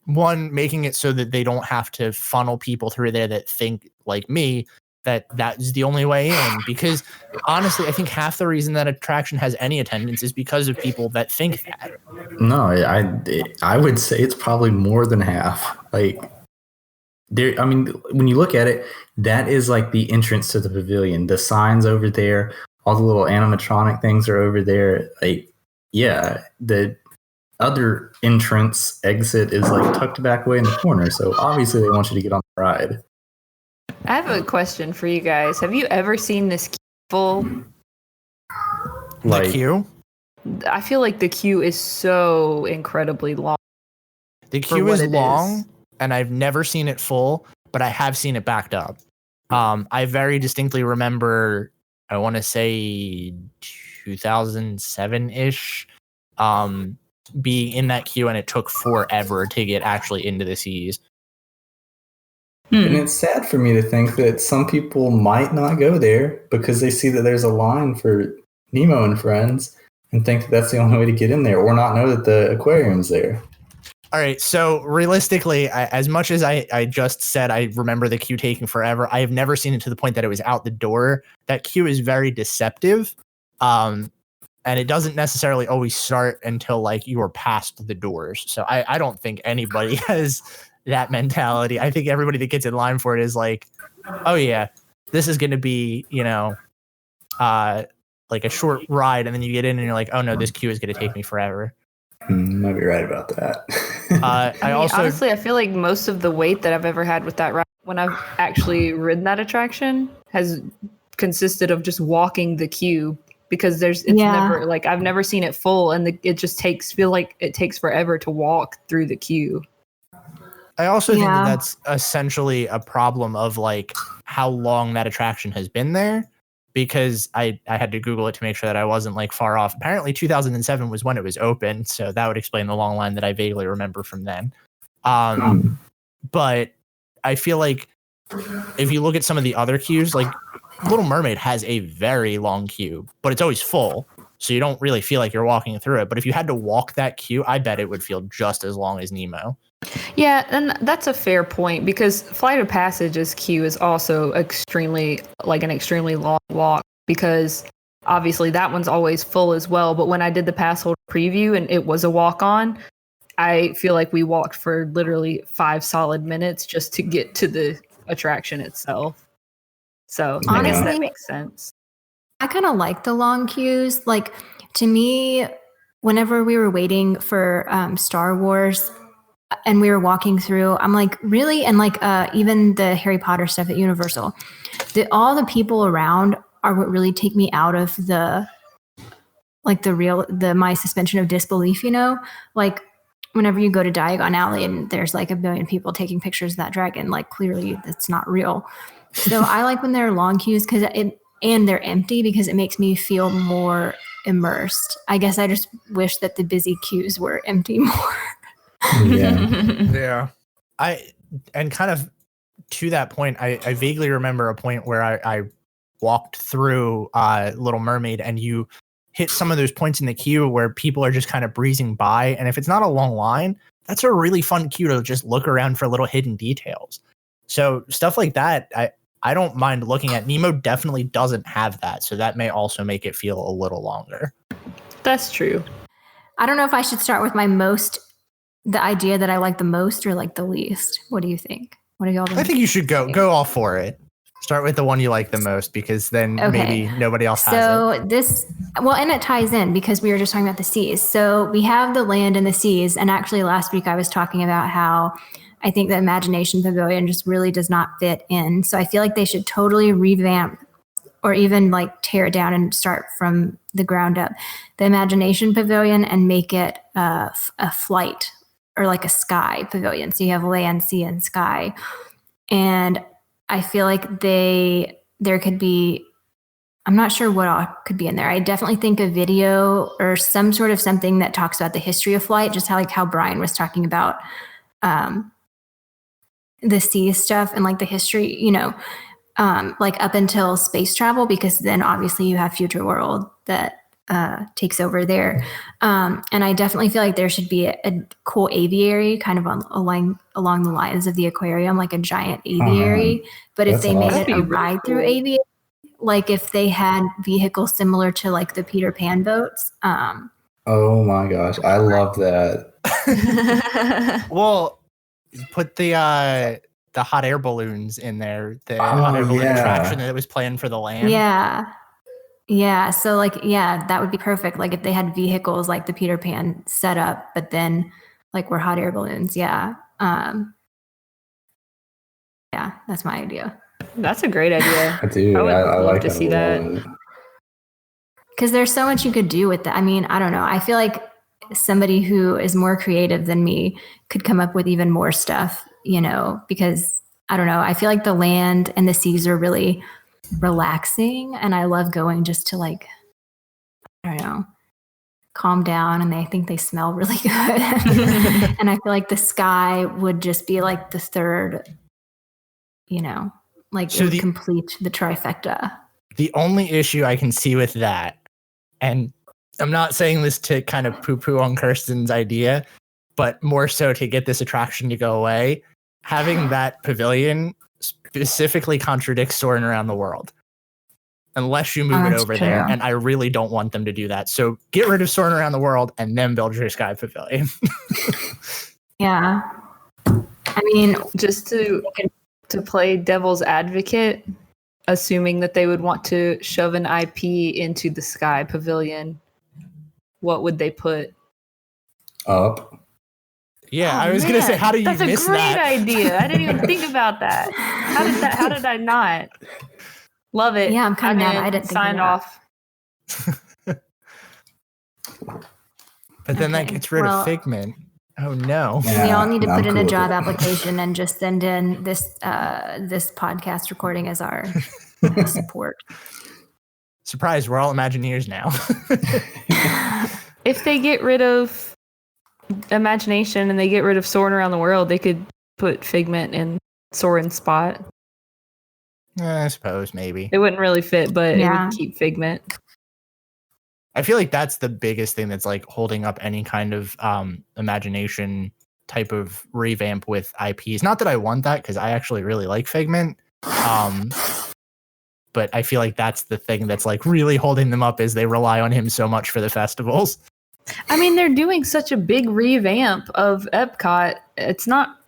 D: one, making it so that they don't have to funnel people through there that think like me, that is the only way in. Because honestly, I think half the reason that attraction has any attendance is because of people that think that.
F: No, I would say it's probably more than half. Like, there, I mean, when you look at it, that is like the entrance to the pavilion. The signs over there, all the little animatronic things are over there. Like, yeah, the other entrance exit is like tucked back away in the corner. So obviously they want you to get on the ride.
E: I have a question for you guys. Have you ever seen this queue full?
F: Like,
D: The queue?
E: I feel like the queue is so incredibly long.
D: The
E: for
D: queue
E: what
D: is
E: it
D: long,
E: is.
D: and I've never seen it full, but I have seen it backed up. I very distinctly remember, I want to say 2007-ish, being in that queue, and it took forever to get actually into the seas.
F: And it's sad for me to think that some people might not go there because they see that there's a line for Nemo and Friends and think that that's the only way to get in there, or not know that the aquarium's there.
D: All right, so realistically, as much as I just said I remember the queue taking forever, I have never seen it to the point that it was out the door. That queue is very deceptive, and it doesn't necessarily always start until like you are past the doors. So I don't think anybody has that mentality. I think everybody that gets in line for it is like, oh yeah, this is going to be, like a short ride, and then you get in and you're like, oh no, this queue is going to take me forever.
F: Might be right about that.
D: I also
E: honestly, I feel like most of the wait that I've ever had with that ride, when I've actually ridden that attraction, has consisted of just walking the queue, because never, like, I've never seen it full, and it just takes forever to walk through the queue.
D: I also think that that's essentially a problem of like how long that attraction has been there, because I had to Google it to make sure that I wasn't like far off. Apparently 2007 was when it was open, so that would explain the long line that I vaguely remember from then. But I feel like if you look at some of the other queues, like Little Mermaid has a very long queue, but it's always full, so you don't really feel like you're walking through it. But if you had to walk that queue, I bet it would feel just as long as Nemo.
E: Yeah, and that's a fair point, because Flight of Passage's queue is also an extremely long walk, because obviously that one's always full as well. But when I did the pass holder preview and it was a walk on, I feel like we walked for literally 5 solid minutes just to get to the attraction itself. So I guess that makes sense.
G: I kind of like the long queues. Like, to me, whenever we were waiting for Star Wars and we were walking through, I'm like, really? And like even the Harry Potter stuff at Universal, all the people around are what really take me out of my suspension of disbelief, like whenever you go to Diagon Alley and there's like a billion people taking pictures of that dragon, like clearly that's not real. So I like when there are long queues and they're empty, because it makes me feel more immersed. I guess I just wish that the busy queues were empty more.
D: Yeah. And kind of to that point, I vaguely remember a point where I walked through Little Mermaid, and you hit some of those points in the queue where people are just kind of breezing by. And if it's not a long line, that's a really fun queue to just look around for little hidden details. So stuff like that, I don't mind looking at. Nemo definitely doesn't have that, so that may also make it feel a little longer.
E: That's true.
G: I don't know if I should start with the idea that I like the most, or like the least. What do you think? What do y'all think?
D: I think you should go all for it. Start with the one you like the most, because then maybe nobody else has it.
G: And it ties in because we were just talking about the seas. So we have the land and the seas. And actually last week I was talking about how I think the Imagination Pavilion just really does not fit in. So I feel like they should totally revamp, or even like tear it down and start from the ground up, the Imagination Pavilion, and make it a flight, or like a sky pavilion. So you have land, sea, and sky. And I feel like there could be, I'm not sure what all could be in there. I definitely think a video or some sort of something that talks about the history of flight, just how Brian was talking about the sea stuff and like the history, like up until space travel, because then obviously you have Future World that takes over there. And I definitely feel like there should be a cool aviary kind of along the lines of the aquarium, like a giant aviary. But if
F: That's
G: they made
F: awesome.
G: it a ride through aviary, like if they had vehicles similar to like the Peter Pan boats.
F: Oh my gosh, I love that.
D: Well, put the hot air balloons in there. The hot air balloon
F: yeah.
D: attraction that was planned for the land.
G: Yeah. So like, that would be perfect. Like if they had vehicles like the Peter Pan setup, but then like we're hot air balloons. Yeah. That's my idea.
E: That's a great idea.
F: Dude,
E: I would
F: I
E: love
F: like
E: to see that.
G: Because there's so much you could do with that. I mean, I don't know. I feel like somebody who is more creative than me could come up with even more stuff, because I don't know. I feel like the land and the seas are really relaxing, and I love going just to like, I don't know, calm down, and I think they smell really good. And I feel like the sky would just be like the third, like
D: So
G: it would complete the trifecta.
D: The only issue I can see with that, and I'm not saying this to kind of poo-poo on Kirsten's idea, but more so to get this attraction to go away, having that pavilion specifically contradicts Soarin' Around the World. Unless you move it over there, and I really don't want them to do that. So get rid of Soarin' Around the World and then build your Sky Pavilion.
G: Yeah. I mean,
E: Just to play devil's advocate, assuming that they would want to shove an IP into the Sky Pavilion, what would they put?
F: Up.
D: Yeah, I was going to say, how do you miss that?
E: That's a great idea. I didn't even think about that. How did I not? Love it.
G: Yeah, I'm kind of mad I didn't
E: sign off.
D: But then that gets rid of Figment. Oh no.
G: We all need to put in a job application and just send in this podcast recording as our support.
D: Surprise, we're all Imagineers now.
E: If they get rid of Imagination and they get rid of Soarin' Around the World, they could put Figment in Soarin's spot.
D: I suppose, maybe.
E: It wouldn't really fit, but it would keep Figment.
D: I feel like that's the biggest thing that's like holding up any kind of Imagination type of revamp with IPs. Not that I want that, because I actually really like Figment. But I feel like that's the thing that's like really holding them up, is they rely on him so much for the festivals.
E: I mean, they're doing such a big revamp of Epcot. It's not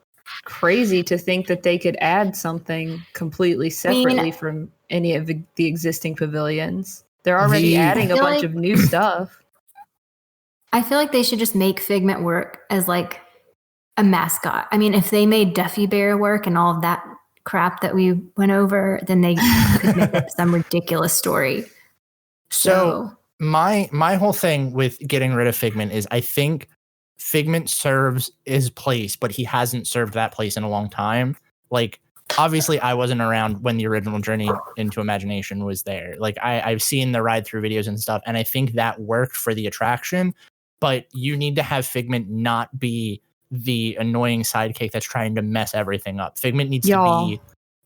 E: crazy to think that they could add something completely separately from any of the existing pavilions. They're already adding a bunch of new stuff.
G: I feel like they should just make Figment work as like a mascot. I mean, if they made Duffy Bear work and all of that crap that we went over, then they could make up some ridiculous story.
D: So my whole thing with getting rid of Figment is I think Figment serves his place, but he hasn't served that place in a long time. Like, obviously I wasn't around when the original Journey into Imagination was there. Like I've seen the ride through videos and stuff, and I think that worked for the attraction, but you need to have Figment not be the annoying sidekick that's trying to mess everything up. Figment needs to be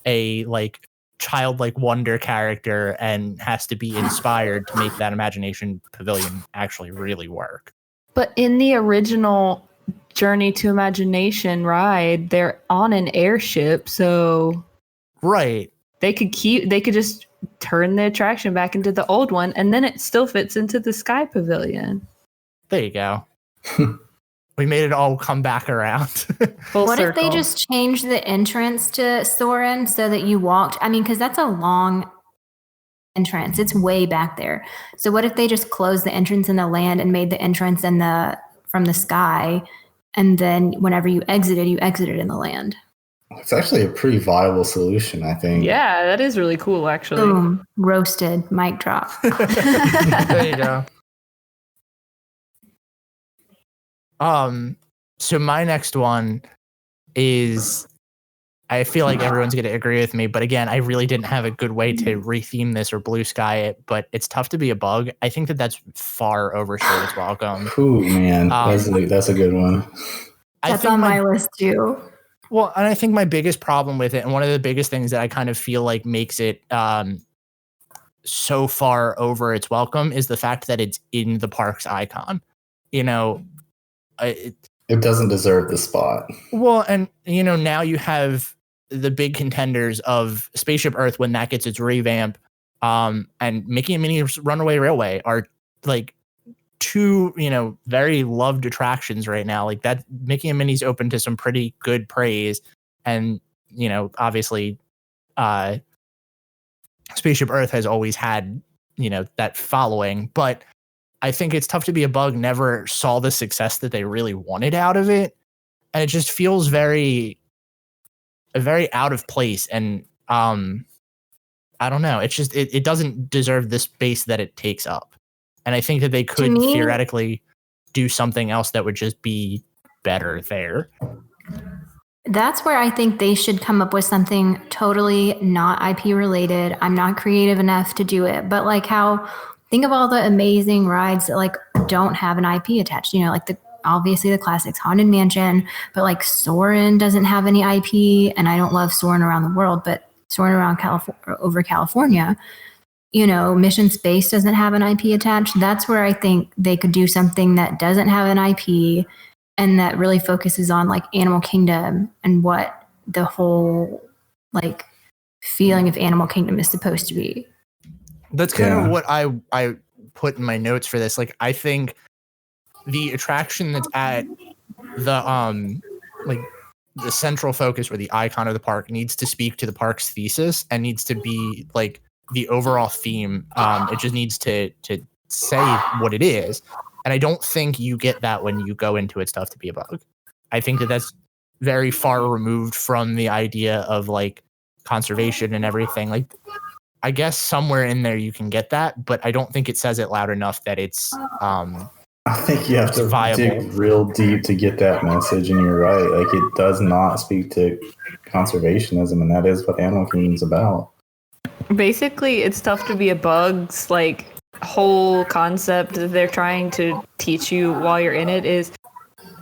D: a like childlike wonder character and has to be inspired to make that Imagination Pavilion actually really work.
E: But in the original Journey to Imagination ride, they're on an airship, so
D: right,
E: they could just turn the attraction back into the old one, and then it still fits into the Sky Pavilion.
D: There you go. We made it all come back around.
G: What if they just changed the entrance to Soarin' so that you walked? I mean, because that's a long entrance. It's way back there. So what if they just closed the entrance in the land and made the entrance from the sky, and then whenever you exited in the land?
F: It's actually a pretty viable solution, I think.
E: Yeah, that is really cool, actually.
G: Boom. Roasted. Mic drop.
D: There you go. So my next one is, I feel like everyone's going to agree with me, but again, I really didn't have a good way to retheme this or blue sky it, but it's tough to be a bug. I think that's far overstayed its welcome.
F: Ooh, man, that's a good one.
G: That's on my list too.
D: Well, and I think my biggest problem with it, and one of the biggest things that I kind of feel like makes it so far over its welcome, is the fact that it's in the park's icon. You know, it
F: doesn't deserve the spot.
D: Well, and now you have the big contenders of Spaceship Earth when that gets its revamp, and Mickey and Minnie's Runaway Railway are like two, very loved attractions right now. Like that, Mickey and Minnie's open to some pretty good praise, and obviously, Spaceship Earth has always had that following, but I think It's Tough to Be a Bug never saw the success that they really wanted out of it, and it just feels very out of place. And I don't know. It's just it doesn't deserve the space that it takes up. And I think that they could theoretically do something else that would just be better there.
G: That's where I think they should come up with something totally not IP related. I'm not creative enough to do it, but like think of all the amazing rides that like don't have an IP attached. Like obviously the classics, Haunted Mansion, but like Soarin' doesn't have any IP, and I don't love Soarin' Around the World, but Soarin' Around California, Mission Space doesn't have an IP attached. That's where I think they could do something that doesn't have an IP and that really focuses on like Animal Kingdom and what the whole like feeling of Animal Kingdom is supposed to be.
D: That's kind of what I put in my notes for this. Like, I think the attraction that's at the like the central focus or the icon of the park needs to speak to the park's thesis and needs to be like the overall theme. It just needs to say what it is. And I don't think you get that when you go into It's Tough to Be a Bug. I think that that's very far removed from the idea of like conservation and everything. Like, I guess somewhere in there you can get that, but I don't think it says it loud enough that it's
F: I think you have to dig real deep to get that message, and you're right. Like, it does not speak to conservationism, and that is what Animal Kingdom's about.
E: Basically, It's Tough to Be a Bug's like whole concept that they're trying to teach you while you're in it is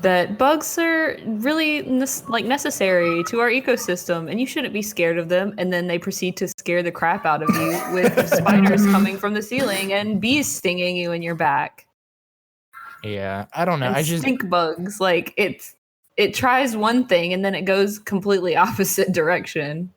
E: that bugs are really necessary to our ecosystem, and you shouldn't be scared of them. And then they proceed to scare the crap out of you with spiders coming from the ceiling and bees stinging you in your back.
D: Yeah, I don't know.
E: And
D: I just
E: stink bugs. Like it tries one thing and then it goes completely opposite direction.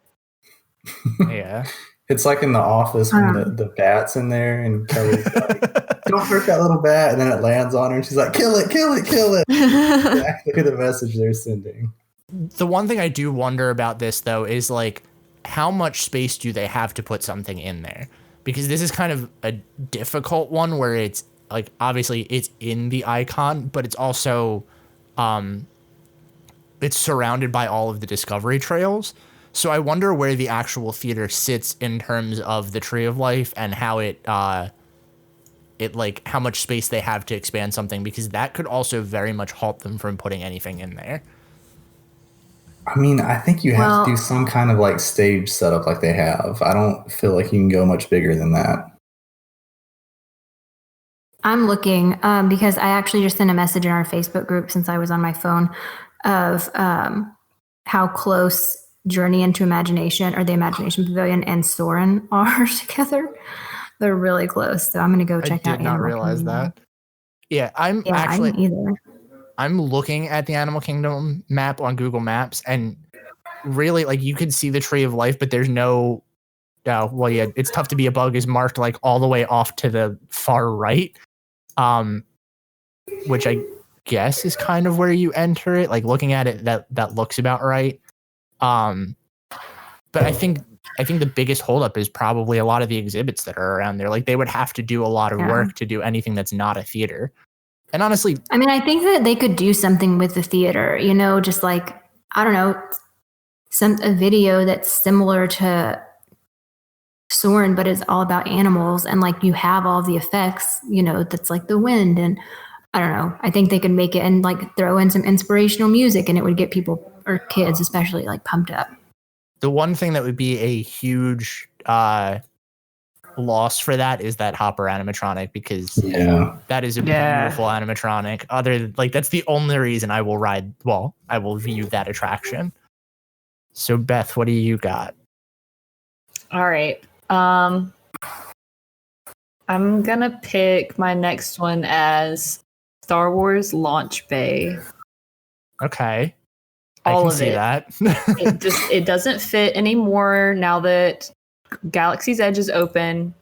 D: Yeah.
F: It's like in The Office when the bat's in there and Kelly's like, don't hurt that little bat, and then it lands on her and she's like, kill it, kill it, kill it. Exactly the message they're sending.
D: The one thing I do wonder about this though is like, how much space do they have to put something in there? Because this is kind of a difficult one where it's like, obviously it's in the icon, but it's also it's surrounded by all of the Discovery trails. So I wonder where the actual theater sits in terms of the Tree of Life and how it like how much space they have to expand something, because that could also very much halt them from putting anything in there.
F: I mean, I think you have to do some kind of like stage setup like they have. I don't feel like you can go much bigger than that.
G: I'm looking because I actually just sent a message in our Facebook group since I was on my phone of how close Journey into Imagination or the Imagination Pavilion and Soarin' are together. They're really close. So I'm going to go check out.
D: I did not realize that. Yeah, I didn't either. I'm looking at the Animal Kingdom map on Google Maps, and really, like, you could see the Tree of Life, but there's no. It's Tough to Be a Bug is marked like all the way off to the far right, which I guess is kind of where you enter it. Like, looking at it, that looks about right. But I think the biggest holdup is probably a lot of the exhibits that are around there. Like, they would have to do a lot of work to do anything that's not a theater. And honestly,
G: I mean, I think that they could do something with the theater, just like, I don't know, a video that's similar to Soarin', but it's all about animals. And like, you have all the effects, that's like the wind. And I don't know, I think they could make it and like throw in some inspirational music, and it would get people, or kids especially, like pumped up.
D: The one thing that would be a huge loss for that is that Hopper animatronic, because that is a beautiful animatronic. That's the only reason I will view that attraction. So Beth, what do you got?
E: All right. I'm gonna pick my next one as Star Wars Launch Bay.
D: Okay.
E: All
D: I can
E: of
D: see
E: it.
D: that.
E: It doesn't fit anymore now that Galaxy's Edge is open.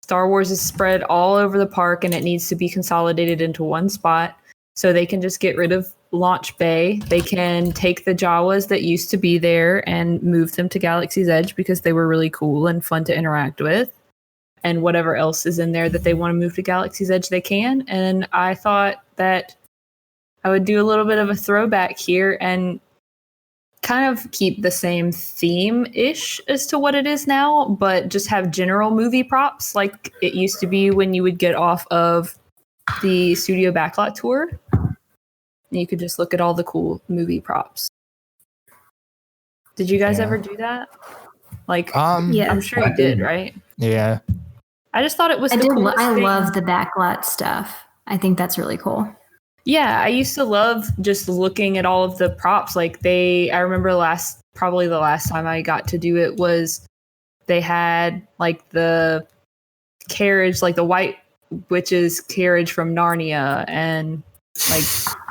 E: Star Wars is spread all over the park and it needs to be consolidated into one spot. So they can just get rid of Launch Bay. They can take the Jawas that used to be there and move them to Galaxy's Edge because they were really cool and fun to interact with. And whatever else is in there that they want to move to Galaxy's Edge, they can. And I thought that I would do a little bit of a throwback here and kind of keep the same theme-ish as to what it is now, but just have general movie props like it used to be when you would get off of the studio backlot tour. You could just look at all the cool movie props. Did you guys ever do that? Like,
G: Yeah.
E: I'm sure you did, right?
D: Yeah.
E: I just thought it was
G: I
E: the
G: do.
E: coolest
G: I
E: thing.
G: love the backlot stuff. I think that's really cool.
E: Yeah, I used to love just looking at all of the props. Like I remember probably the last time I got to do it was they had like the carriage, like the White Witch's carriage from Narnia, and like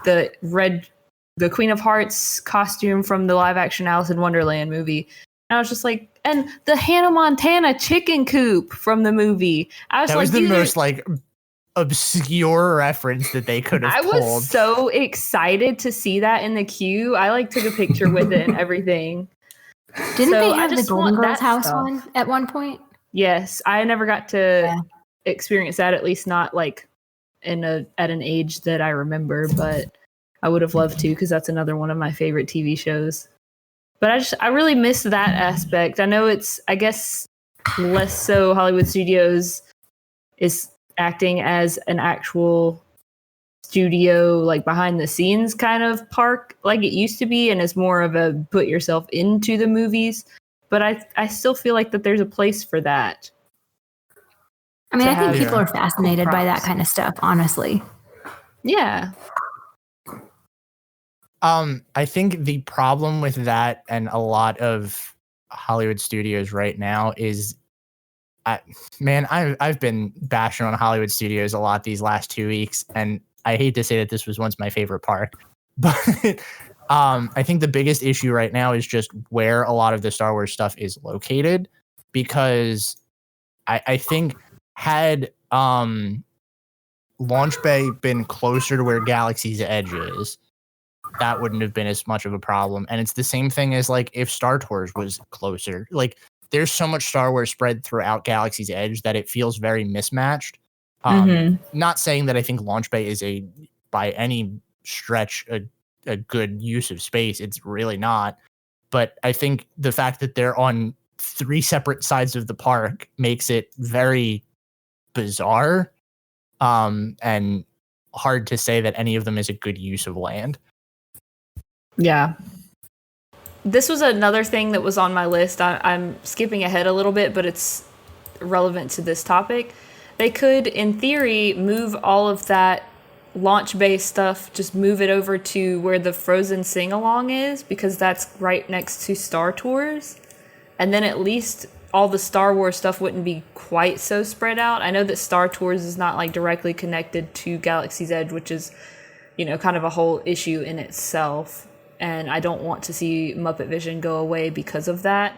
E: the Queen of Hearts costume from the live action Alice in Wonderland movie. And I was just like, and the Hannah Montana chicken coop from the movie.
D: That was the most like obscure reference that they could have
E: I
D: pulled.
E: was so excited to see that in the queue. I like took a picture with it and everything.
G: Didn't
E: So
G: they
E: I
G: have the
E: just
G: Golden
E: want
G: Girls
E: that
G: house
E: stuff.
G: one at one point?
E: Yes, I never got to experience that, at least not like at an age that I remember, but I would have loved to because that's another one of my favorite TV shows. But I really miss that aspect. I know it's, I guess, less so Hollywood Studios is acting as an actual studio, like behind the scenes kind of park like it used to be, and is more of a put yourself into the movies. But I still feel like that there's a place for that.
G: I mean,
E: To
G: I think
E: have
G: people are fascinated
E: cool
G: by that
E: props.
G: kind of stuff, honestly.
E: Yeah.
D: I think the problem with that and a lot of Hollywood studios right now is I've been bashing on Hollywood studios a lot these last 2 weeks, and I hate to say that this was once my favorite park, but I think the biggest issue right now is just where a lot of the Star Wars stuff is located, because I think had Launch Bay been closer to where Galaxy's Edge is, that wouldn't have been as much of a problem. And it's the same thing as like if Star Tours was closer. Like there's so much Star Wars spread throughout Galaxy's Edge that it feels very mismatched. Not saying that I think Launch Bay is by any stretch a good use of space. It's really not. But I think the fact that they're on 3 separate sides of the park makes it very bizarre, and hard to say that any of them is a good use of land.
E: Yeah. This was another thing that was on my list. I'm skipping ahead a little bit, but it's relevant to this topic. They could, in theory, move all of that launch-based stuff, just move it over to where the Frozen sing-along is, because that's right next to Star Tours. And then at least all the Star Wars stuff wouldn't be quite so spread out. I know that Star Tours is not like directly connected to Galaxy's Edge, which is, kind of a whole issue in itself. And I don't want to see Muppet Vision go away because of that.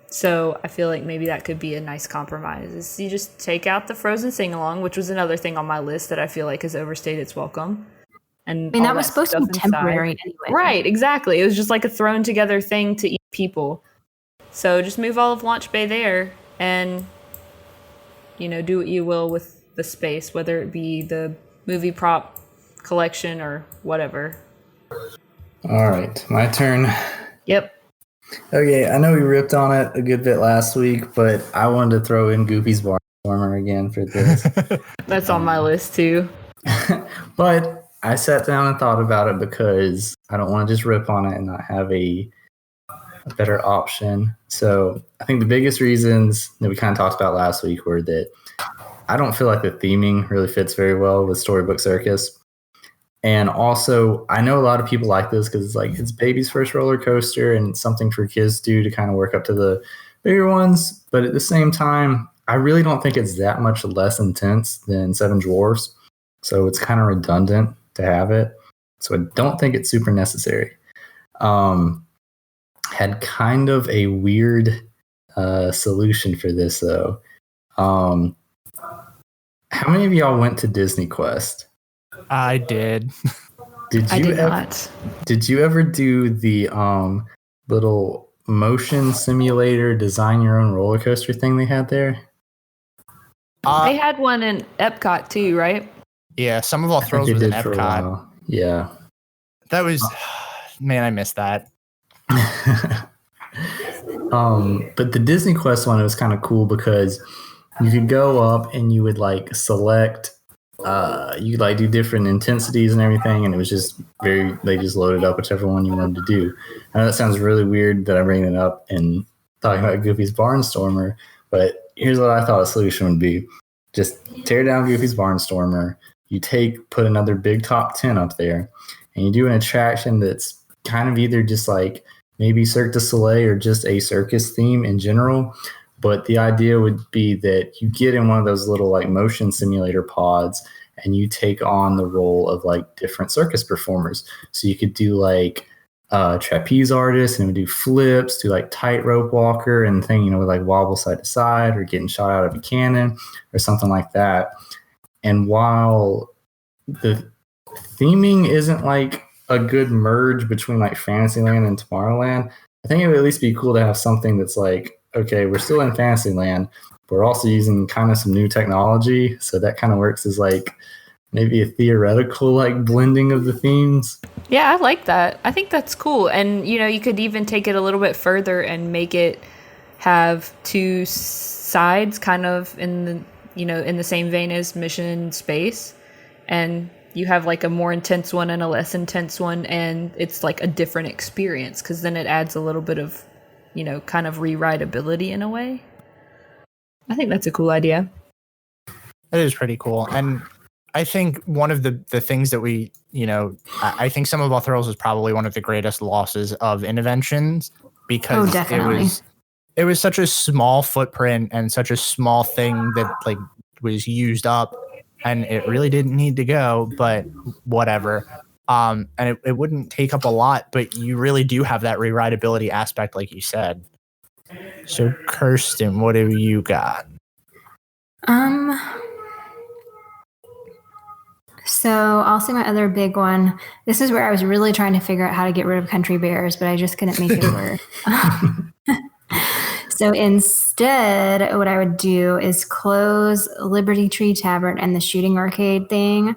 E: So I feel like maybe that could be a nice compromise. Is you just take out the Frozen sing-along, which was another thing on my list that I feel like has overstayed its welcome. And
G: I mean, that was supposed to be temporary anyway.
E: Right, exactly. It was just like a thrown together thing to eat people. So just move all of Launch Bay there and, do what you will with the space, whether it be the movie prop collection or whatever.
F: All right, my turn.
E: Yep.
F: Okay, I know we ripped on it a good bit last week, but I wanted to throw in Goofy's Barnstormer again for this.
E: That's on my list too.
F: But I sat down and thought about it because I don't want to just rip on it and not have a better option. So I think the biggest reasons that we kind of talked about last week were that I don't feel like the theming really fits very well with Storybook Circus. And also, I know a lot of people like this because it's like it's baby's first roller coaster and it's something for kids to do to kind of work up to the bigger ones. But at the same time, I really don't think it's that much less intense than Seven Dwarfs. So it's kind of redundant to have it. So I don't think it's super necessary. Had kind of a weird solution for this though. How many of y'all went to Disney Quest?
D: I did.
E: I did not.
F: Did you ever do the little motion simulator design your own roller coaster thing they had there?
E: They had one in Epcot too, right?
D: Yeah, some of All Thrills was in Epcot.
F: Yeah.
D: That was, man, I missed that.
F: But the Disney Quest one, it was kind of cool because you could go up and you would like select, you could like do different intensities and everything, and it was just they just loaded up whichever one you wanted to do. I know that sounds really weird that I'm bringing it up and talking about Goofy's Barnstormer, but here's what I thought a solution would be. Just tear down Goofy's Barnstormer, you put another big top 10 up there, and you do an attraction that's kind of either just like maybe Cirque du Soleil or just a circus theme in general. But the idea would be that you get in one of those little like motion simulator pods and you take on the role of like different circus performers. So you could do like trapeze artist and do flips, do like tightrope walker and thing, with like wobble side to side or getting shot out of a cannon or something like that. And while the theming isn't like a good merge between like Fantasyland and Tomorrowland, I think it would at least be cool to have something that's like, okay, we're still in Fantasyland, but we're also using kind of some new technology. So that kind of works as like maybe a theoretical like blending of the themes.
E: Yeah, I like that. I think that's cool. And, you could even take it a little bit further and make it have two sides kind of in the, in the same vein as Mission Space. And you have like a more intense one and a less intense one, and it's like a different experience because then it adds a little bit of, kind of rewritability in a way. I think that's a cool idea.
D: It is pretty cool. And I think one of the things that we, I think some of All Thrills is probably one of the greatest losses of Interventions because it was such a small footprint and such a small thing that like was used up. And it really didn't need to go, but whatever. And it wouldn't take up a lot, but you really do have that rewritability aspect, like you said. So, Kirsten, what have you got?
G: So I'll say my other big one. This is where I was really trying to figure out how to get rid of Country Bears, but I just couldn't make it work. So instead, what I would do is close Liberty Tree Tavern and the shooting arcade thing,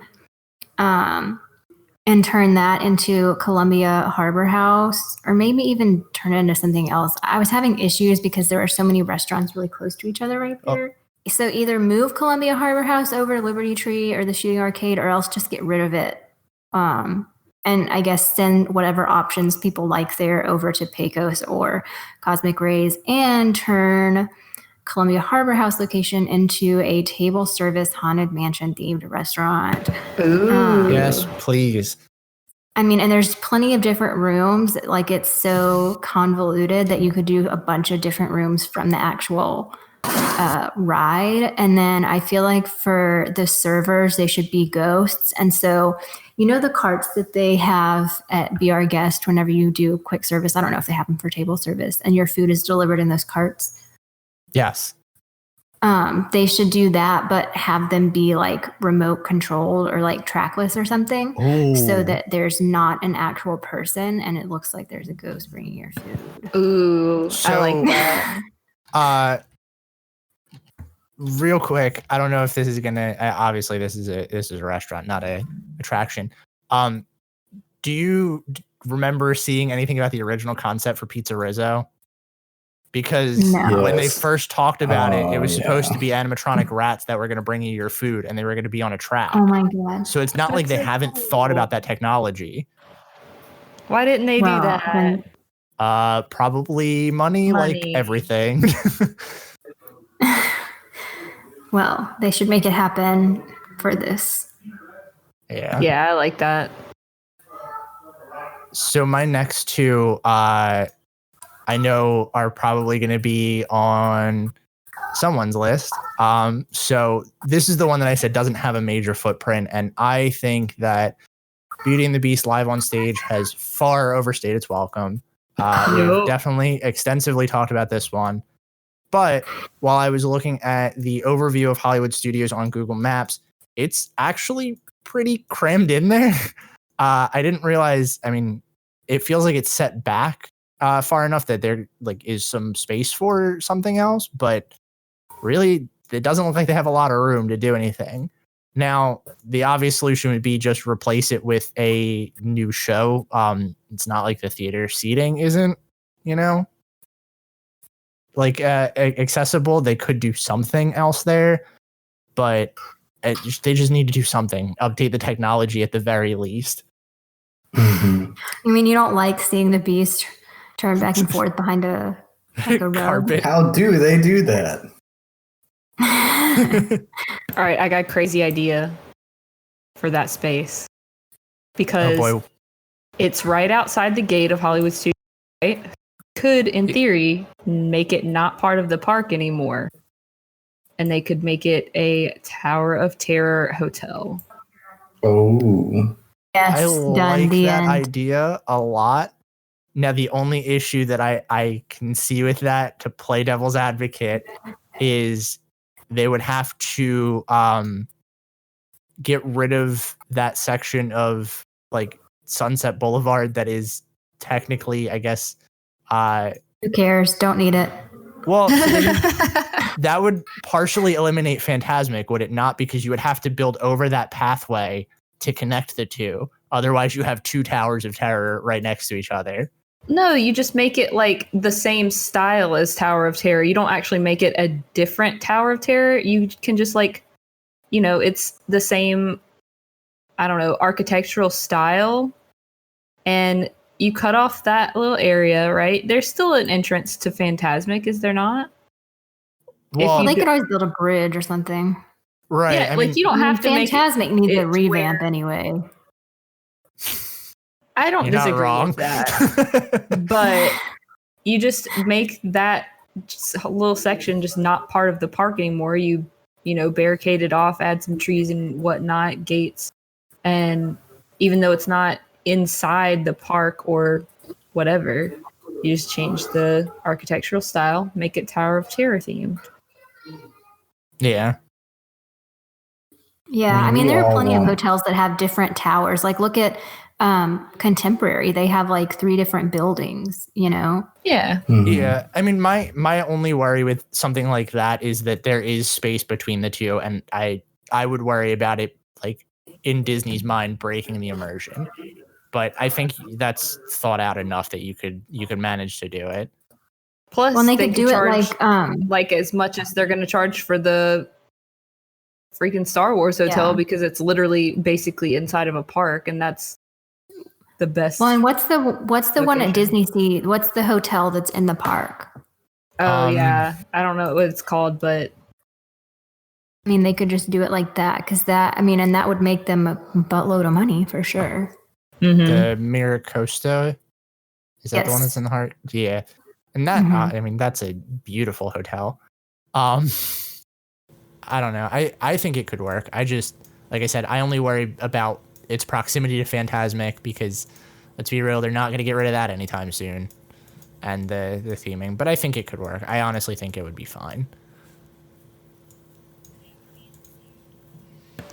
G: and turn that into Columbia Harbor House, or maybe even turn it into something else. I was having issues because there are so many restaurants really close to each other right there. Oh. So either move Columbia Harbor House over to Liberty Tree or the shooting arcade, or else just get rid of it. And I guess send whatever options people like there over to Pecos or Cosmic Rays, and turn Columbia Harbor House location into a table service haunted mansion themed restaurant.
E: Ooh.
D: Yes, please.
G: I mean, and there's plenty of different rooms. Like, it's so convoluted that you could do a bunch of different rooms from the actual ride. And then I feel like for the servers, they should be ghosts. And so, the carts that they have at Be Our Guest whenever you do quick service, I don't know if they have them for table service, and your food is delivered in those carts.
D: Yes.
G: They should do that, but have them be like remote controlled or like trackless or something.
D: Ooh.
G: So that there's not an actual person and it looks like there's a ghost bringing your food.
E: Ooh,
D: So,
E: I like that.
D: Real quick, I don't know if this is gonna. Obviously, this is a restaurant, not a attraction. Do you remember seeing anything about the original concept for Pizza Rizzo? Because when they first talked about it was supposed to be animatronic rats that were going to bring you your food, and they were going to be on a track.
G: Oh my god!
D: So it's not like they haven't thought about that technology.
E: Why didn't they do that?
D: Probably money, like everything.
G: Well, they should make it happen for this.
D: Yeah.
E: Yeah, I like that.
D: So my next two, I know are probably going to be on someone's list. So this is the one that I said doesn't have a major footprint, and I think that Beauty and the Beast live on stage has far overstayed its welcome. We've definitely extensively talked about this one, but while I was looking at the overview of Hollywood studios on Google Maps, it's actually pretty crammed in there. I didn't realize. I mean, it feels like it's set back far enough that there like is some space for something else, but really, it doesn't look like they have a lot of room to do anything. Now, the obvious solution would be just replace it with a new show. It's not like the theater seating isn't, like accessible. They could do something else there, but they just need to do something. Update the technology at the very least.
F: Mm-hmm.
G: I mean, you don't like seeing the beast turn back and forth behind a rug?
D: Carpet.
F: How do they do that?
E: All right, I got a crazy idea for that space because
D: Oh boy.
E: it's right outside the gate of Hollywood Studios. Right? Could, in theory, make it not part of the park anymore, and they could make it a Tower of Terror hotel.
F: Oh,
G: Yes,
D: I
G: done.
D: like
G: The
D: that
G: end.
D: idea a lot. Now, the only issue that I can see with that, to play devil's advocate, is they would have to get rid of that section of like Sunset Boulevard that is technically, I guess,
G: Who cares? Don't need it.
D: well, so then that would partially eliminate Phantasmic, would it not? Because you would have to build over that pathway to connect the two. Otherwise, you have two towers of terror right next to each other.
E: No, you just make it like the same style as Tower of Terror. You don't actually make it a different Tower of Terror. You can just like, it's the same, I don't know, architectural style. And you cut off that little area, right? There's still an entrance to Phantasmic, is there not?
D: Well,
E: you
G: They
E: do-
G: could always build a bridge or something.
D: right.
E: Yeah,
D: I
E: like
D: mean,
E: you don't have to make
G: Phantasmic needs
E: it
G: a
E: to
G: revamp
E: where-
G: anyway.
E: I don't
D: you're not
E: disagree
D: wrong.
E: with that. But you just make that just little section just not part of the park anymore. You barricade it off, add some trees and whatnot, gates, and even though it's not inside the park or whatever, you just change the architectural style, make it Tower of Terror themed.
D: yeah.
G: Yeah, I
F: We
G: mean, there are
F: all
G: plenty of
F: want-
G: hotels that have different towers. Like, look at Contemporary. They have like 3 different buildings,
E: Yeah.
F: Mhm.
D: Yeah, I mean, my only worry with something like that is that there is space between the two, and I would worry about it like in Disney's mind breaking the immersion. But I think that's thought out enough that you could manage to do it.
E: Plus,
G: Well, they
E: they
G: could
E: could
G: do it
E: charge
G: like
E: as much as they're going to charge for the freaking Star Wars hotel
G: Yeah.
E: because it's literally basically inside of a park, and that's the best.
G: well, and what's the one
E: location.
G: at Disney Sea? What's the hotel that's in the park?
E: Oh
D: Um,
E: I don't know what it's called, but
G: I mean, they could just do it like that because and that would make them a buttload of money for sure.
D: The Miracosta, is that the one
G: Yes.
D: that's in the heart? Yeah, and that
G: Mhm.
D: I mean, that's a beautiful hotel. I don't know. I think it could work. I just, like I said, I only worry about its proximity to Phantasmic because, let's be real, they're not going to get rid of that anytime soon, and the theming. But I think it could work. I honestly think it would be fine.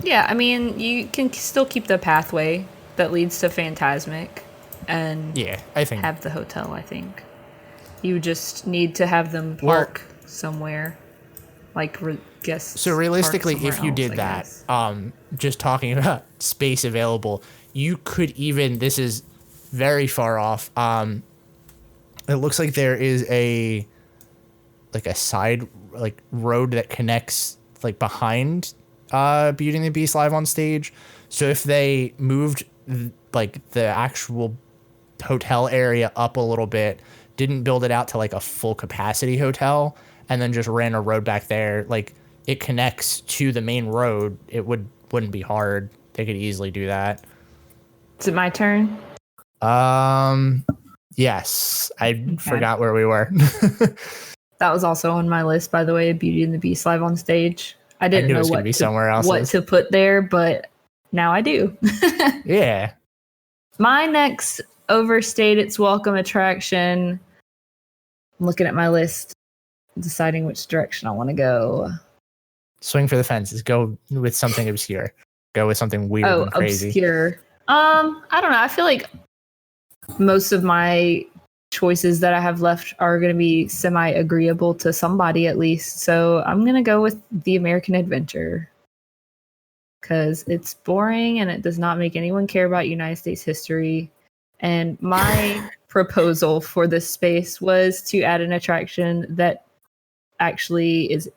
E: yeah, I mean, you can still keep the pathway that leads to Phantasmic and
D: Yeah, I think.
E: have the hotel, I think. You just need to have them
D: Well-
E: park somewhere. Like, guess.
D: So realistically, if you did that, just talking about space available, you could even, this is very far off. It looks like there is a side road that connects like behind Beauty and the Beast live on stage. So if they moved like the actual hotel area up a little bit, didn't build it out to like a full capacity hotel, and then just ran a road back there, like it connects to the main road, it wouldn't be hard They could easily do that.
E: Is it my turn?
D: Yes. I forgot where we were.
E: That was also on my list, by the way, Beauty and the Beast live on stage. I didn't
D: knew it
E: know
D: was gonna be somewhere else.
E: what to put there, but now I do.
D: Yeah.
E: My next overstayed its welcome attraction. I'm looking at my list, deciding which direction I want to go.
D: Swing for the fences. Go with something obscure. Go with something weird and crazy.
E: Obscure. I don't know. I feel like most of my choices that I have left are going to be semi-agreeable to somebody at least. So I'm going to go with the American Adventure because it's boring and it does not make anyone care about United States history. And my proposal for this space was to add an attraction that actually is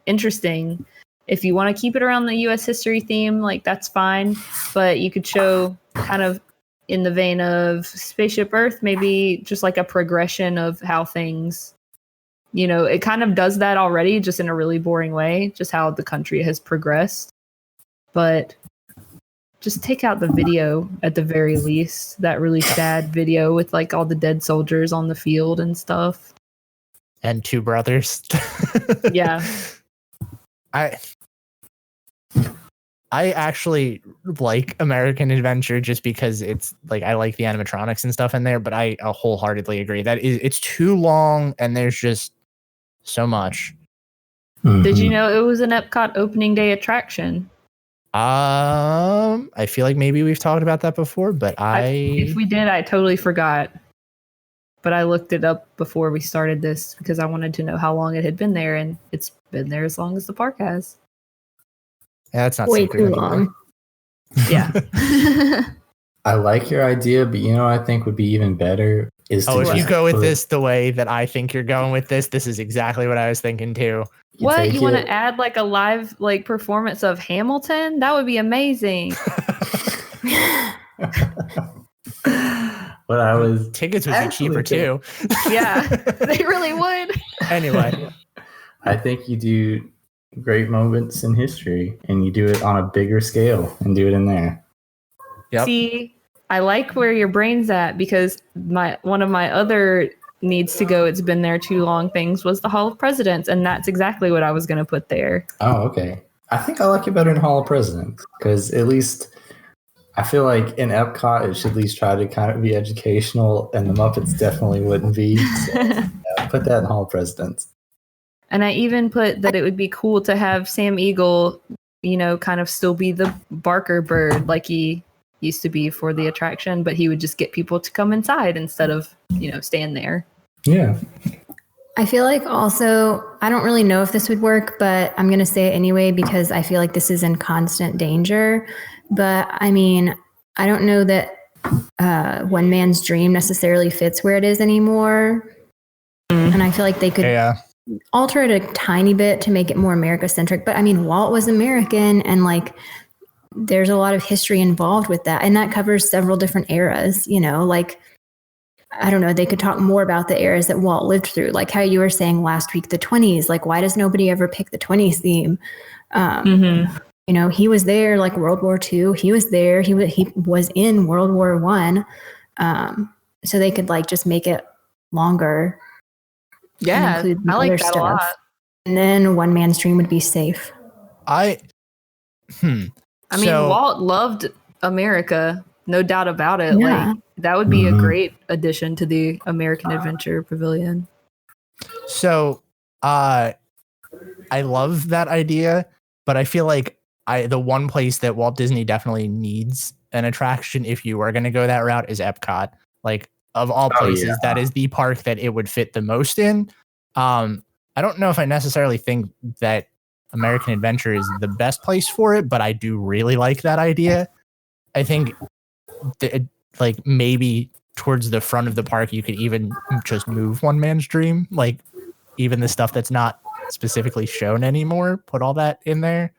E: interesting. If you want to keep it around the US history theme, like that's fine, but you could show kind of in the vein of Spaceship Earth, maybe just like a progression of how things, it kind of does that already, just in a really boring way, just how the country has progressed. But just take out the video at the very least, that really sad video with like all the dead soldiers on the field and stuff.
D: And two brothers.
E: Yeah.
D: I actually like American Adventure just because it's like I like the animatronics and stuff in there, but I wholeheartedly agree that it's too long and there's just so much.
F: Mm-hmm.
E: Did you know it was an Epcot opening day attraction?
D: I feel like maybe we've talked about that before, but
E: if we did, I totally forgot. But I looked it up before we started this because I wanted to know how long it had been there, and it's been there as long as the park has.
D: Yeah, that's not
G: way
D: secret
G: too
D: anymore.
G: long.
E: Yeah.
F: I like your idea, but I think would be even better is to
D: if you
F: just
D: go with
F: put-
D: this the way that I think you're going with this is exactly what I was thinking too.
E: What?
F: take
E: You want
F: it-
E: to add like a live performance of Hamilton? That would be amazing.
F: What I was
D: Tickets would be
F: actually
D: cheaper too.
E: Yeah, they really would.
D: Anyway,
F: I think you do great moments in history and you do it on a bigger scale and do it in there.
D: yep.
E: See, I like where your brain's at because one of my other needs to go, it's been there too long things was the Hall of Presidents, and that's exactly what I was going to put there.
F: Oh, okay. I think I like it better in Hall of Presidents because at least I feel like in Epcot it should at least try to kind of be educational, and the Muppets definitely wouldn't be. So, yeah, put that in Hall of Presidents.
E: And I even put that it would be cool to have Sam Eagle, kind of still be the Barker bird like he used to be for the attraction, but he would just get people to come inside instead of, stand there.
F: Yeah.
G: I feel like also, I don't really know if this would work, but I'm going to say it anyway because I feel like this is in constant danger. But I mean, I don't know that One Man's Dream necessarily fits where it is anymore. And I feel like they could alter it a tiny bit to make it more America-centric. But I mean, Walt was American, and like there's a lot of history involved with that. And that covers several different eras, like I don't know, they could talk more about the eras that Walt lived through, like how you were saying last week, the 20s. Like, why does nobody ever pick the 20s theme? He was there, like World War II. He was there. He was in World War I. So they could like just make it longer.
E: Yeah, I like that a lot.
G: And then One Man's Dream would be safe.
E: I mean, Walt loved America, no doubt about it.
G: Yeah.
E: Like that would be a great addition to the American Adventure Pavilion.
D: So, I love that idea, but I feel like the one place that Walt Disney definitely needs an attraction if you were going to go that route is Epcot. Like of all places, that is the park that it would fit the most in. I don't know if I necessarily think that American Adventure is the best place for it, but I do really like that idea. I think like maybe towards the front of the park, you could even just move One Man's Dream, like even the stuff that's not specifically shown anymore, put all that in there.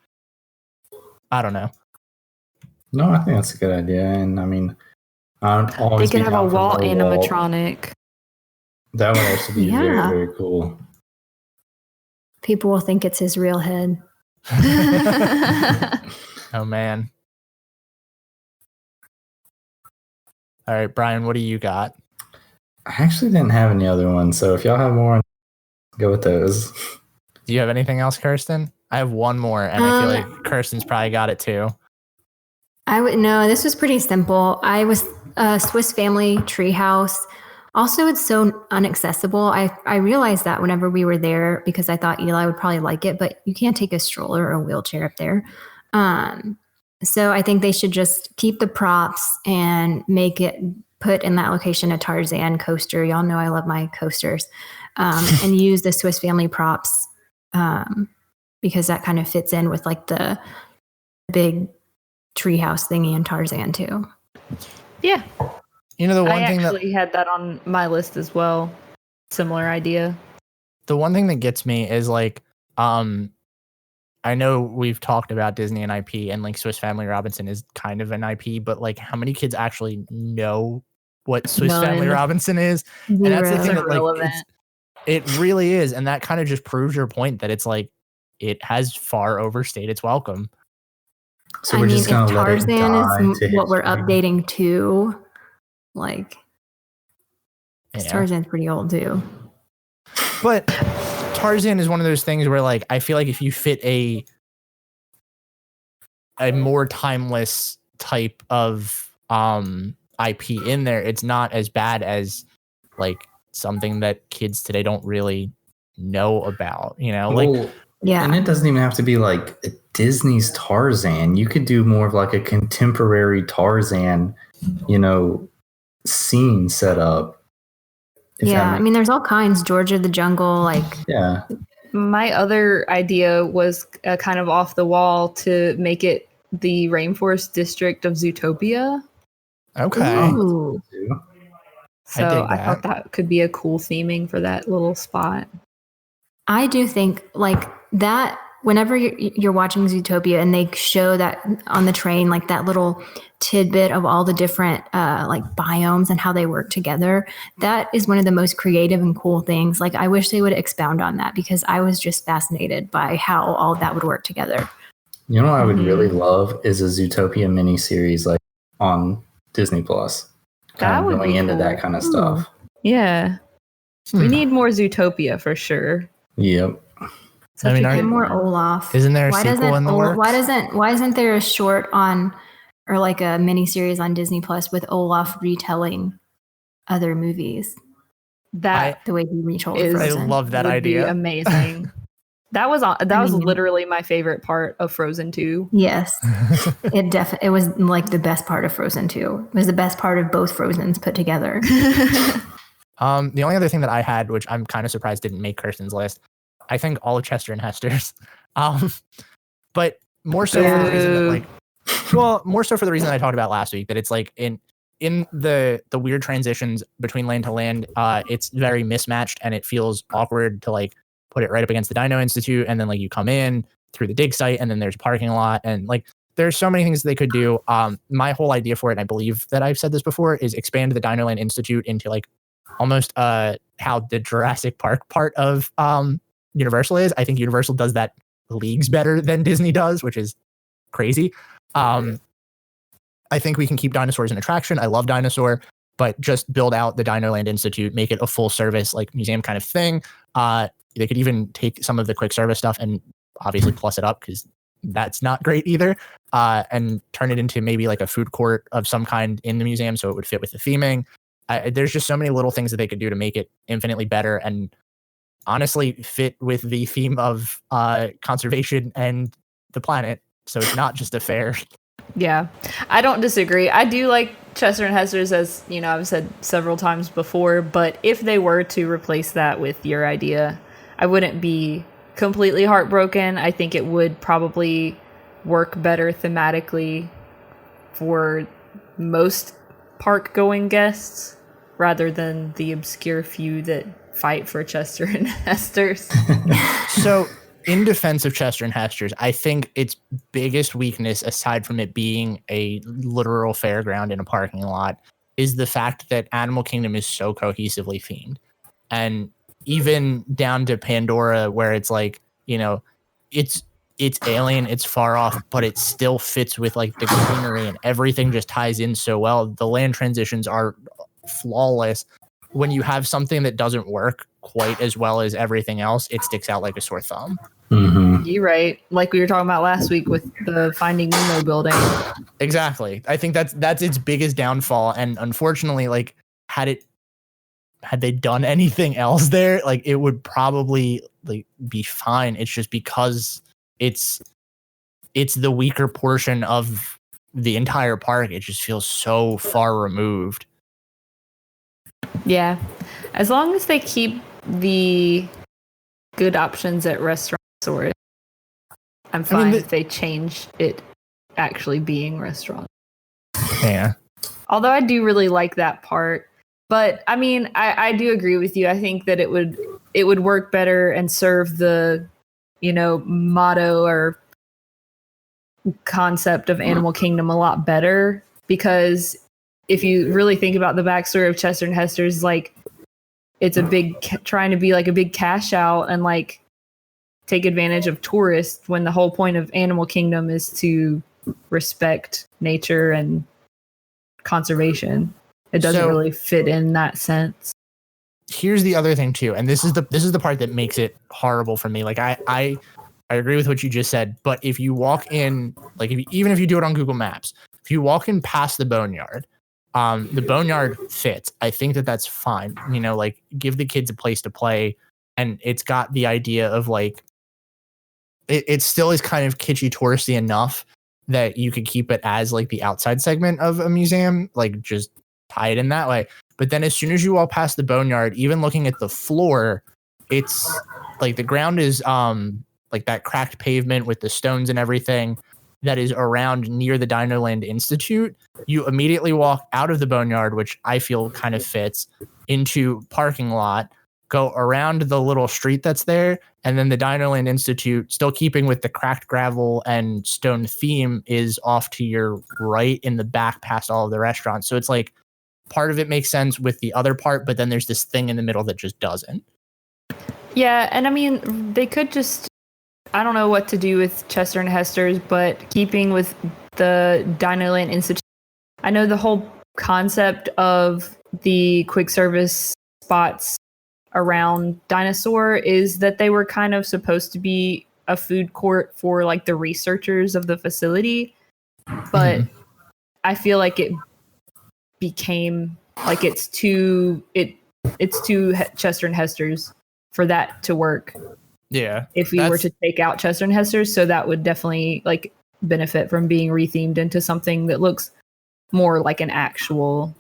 D: I don't know.
F: No, I think that's a good idea. And I mean,
E: They could have a Walt animatronic.
F: That would actually be very, very cool.
G: People will think it's his real head.
D: Oh man. All right, Brian, what do you got?
F: I actually didn't have any other ones, so if y'all have more, go with those.
D: Do you have anything else, Kirsten? I have one more, and I feel like Kirsten's probably got it too.
G: I would no. This was pretty simple. I was Swiss Family Treehouse. Also, it's so inaccessible. I realized that whenever we were there because I thought Eli would probably like it, but you can't take a stroller or a wheelchair up there. So I think they should just keep the props and put in that location a Tarzan coaster. Y'all know I love my coasters, and use the Swiss Family props because that kind of fits in with like the big treehouse thingy in Tarzan too.
E: Yeah.
D: You know, the one
E: I
D: thing
E: actually had that on my list as well. Similar idea.
D: The one thing that gets me is like, I know we've talked about Disney and IP, and like Swiss Family Robinson is kind of an IP, but like, how many kids actually know what Swiss Family Robinson is? And that's the thing that like it really is, and that kind of just proves your point that it's like it has far overstayed its welcome.
F: So
G: I
F: we're
G: mean,
F: just
G: if
F: gonna let it
G: Tarzan
F: die
G: is
F: to
G: what we're
F: history.
G: updating to, like, 'cause
D: Yeah.
G: Tarzan's pretty old too.
D: But Tarzan is one of those things where like I feel like if you fit a more timeless type of IP in there, it's not as bad as like something that kids today don't really know about, you know? Like
F: Well,
G: Yeah.
F: and it doesn't even have to be like Disney's Tarzan. You could do more of like a contemporary Tarzan, scene set up.
G: Yeah, I mean, there's all kinds. Georgia the Jungle, like,
F: Yeah.
E: My other idea was kind of off the wall to make it the rainforest district of Zootopia.
D: okay.
G: ooh.
E: So
D: dig
E: I
D: that.
E: thought that could be a cool theming for that little spot.
G: I do think like that whenever you're watching Zootopia and they show that on the train, like that little tidbit of all the different like biomes and how they work together, that is one of the most creative and cool things. Like I wish they would expound on that because I was just fascinated by how all that would work together.
F: You know what I would really love is a Zootopia miniseries like on Disney Plus.
E: That would
F: going
E: be
F: into
E: cool.
F: that kind of stuff.
E: Yeah. We need more Zootopia for sure.
F: Yep.
D: I mean,
G: And more Olaf.
D: Isn't there a sequel in the works?
G: Why isn't there a short on or like a mini series on Disney Plus with Olaf retelling other movies?
E: That
G: The way he retold
E: is,
D: I
G: Frozen.
D: love that
E: would
D: idea.
E: be amazing. That was
G: mean-
E: literally my favorite part of Frozen 2.
G: Yes, it was like the best part of Frozen 2. It was the best part of both Frozens put together.
D: The only other thing that I had, which I'm kind of surprised didn't make Kirsten's list, I think all of Chester and Hester's. But more so for the reason that more so for the reason that I talked about last week, that it's like in the weird transitions between land to land, it's very mismatched and it feels awkward to like put it right up against the Dino Institute, and then like you come in through the dig site, and then there's a parking lot, and like there's so many things they could do. My whole idea for it, and I believe that I've said this before, is expand the Dino Land Institute into like almost how the Jurassic Park part of Universal is. I think Universal does that leagues better than Disney does, which is crazy. I think we can keep dinosaurs an attraction. I love dinosaur, but just build out the Dino Land Institute, make it a full service like museum kind of thing. They could even take some of the quick service stuff and obviously plus it up because that's not great either. And turn it into maybe like a food court of some kind in the museum so it would fit with the theming. There's just so many little things that they could do to make it infinitely better and honestly fit with the theme of conservation and the planet. So it's not just a fair.
E: Yeah, I don't disagree. I do like Chester and Hester's, as you know, I've said several times before, but if they were to replace that with your idea, I wouldn't be completely heartbroken. I think it would probably work better thematically for most park going guests rather than the obscure few that fight for Chester and Hester's.
D: So in defense of Chester and Hester's, I think its biggest weakness, aside from it being a literal fairground in a parking lot, is the fact that Animal Kingdom is so cohesively themed. And even down to Pandora, where it's like, you know, it's it's alien, it's far off, but it still fits with like the greenery and everything just ties in so well. The land transitions are flawless. When you have something that doesn't work quite as well as everything else, it sticks out like a sore thumb.
F: Mm-hmm.
E: You're right. Like we were talking about last week with the Finding Nemo building.
D: Exactly. I think that's its biggest downfall. And unfortunately, like had they done anything else there, like it would probably like be fine. It's just because it's the weaker portion of the entire park. It just feels so far removed.
E: Yeah. As long as they keep the good options at restaurants, or I'm fine if they change it actually being restaurants.
D: Yeah.
E: Although I do really like that part. But I mean, I do agree with you. I think that it would work better and serve the, motto or concept of Animal Kingdom a lot better, because if you really think about the backstory of Chester and Hester's, like it's a big trying to be like a big cash out and like take advantage of tourists, when the whole point of Animal Kingdom is to respect nature and conservation. It doesn't really fit in that sense.
D: Here's the other thing too, and this is the part that makes it horrible for me. Like I agree with what you just said, but if you walk in, like even if you do it on Google Maps, if you walk in past the boneyard, the boneyard fits. I think that's fine. Like give the kids a place to play, and it's got the idea of like it still is kind of kitschy touristy enough that you could keep it as like the outside segment of a museum, like just tie it in that way. But then as soon as you walk past the boneyard, even looking at the floor, it's like the ground is like that cracked pavement with the stones and everything that is around near the Dinoland Institute. You immediately walk out of the boneyard, which I feel kind of fits, into parking lot, go around the little street that's there, and then the Dinoland Institute, still keeping with the cracked gravel and stone theme, is off to your right in the back past all of the restaurants. So it's like part of it makes sense with the other part, but then there's this thing in the middle that just doesn't.
E: Yeah, and I mean, they could just, I don't know what to do with Chester and Hester's, but keeping with the Dinoland Institute, I know the whole concept of the quick service spots around Dinosaur is that they were kind of supposed to be a food court for like the researchers of the facility, but I feel like it became like it's too Chester and Hester's for that to work.
D: Yeah.
E: If we were to take out Chester and Hester's, so that would definitely like benefit from being rethemed into something that looks more like an actual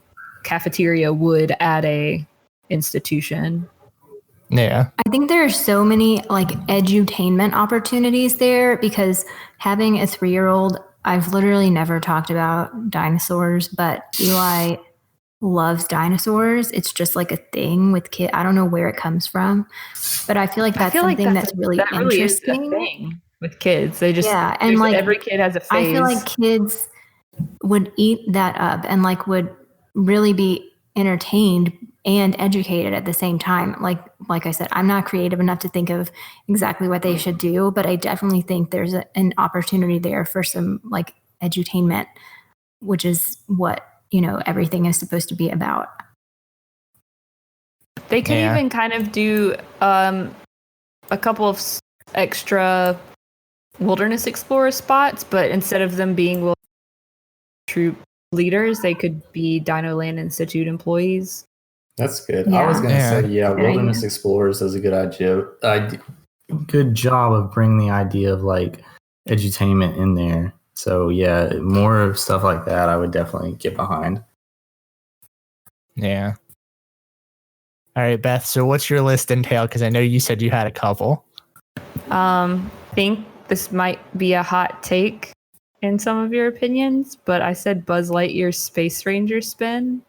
E: cafeteria would at a institution.
D: Yeah.
G: I think there are so many like edutainment opportunities there, because having a 3-year-old, I've literally never talked about dinosaurs, but Eli loves dinosaurs. It's just like a thing with kids. I don't know where it comes from, but I feel like that's something that's really interesting.
E: Is a thing with kids. They just,
G: and like
E: every kid has a phase.
G: I feel like kids would eat that up and like would really be entertained and educated at the same time. Like I said, I'm not creative enough to think of exactly what they should do, but I definitely think there's an opportunity there for some like edutainment, which is what, everything is supposed to be about.
E: They could even kind of do a couple of extra wilderness explorer spots, but instead of them being troop leaders, they could be Dinoland Institute employees.
F: That's good. Yeah. I was going to say, Wilderness Explorers does a good idea. Good job of bringing the idea of like edutainment in there. So yeah, more stuff like that I would definitely get behind.
D: Yeah. All right, Beth. So what's your list entail? Because I know you said you had a couple.
E: Think this might be a hot take in some of your opinions, but I said Buzz Lightyear's Space Ranger spin.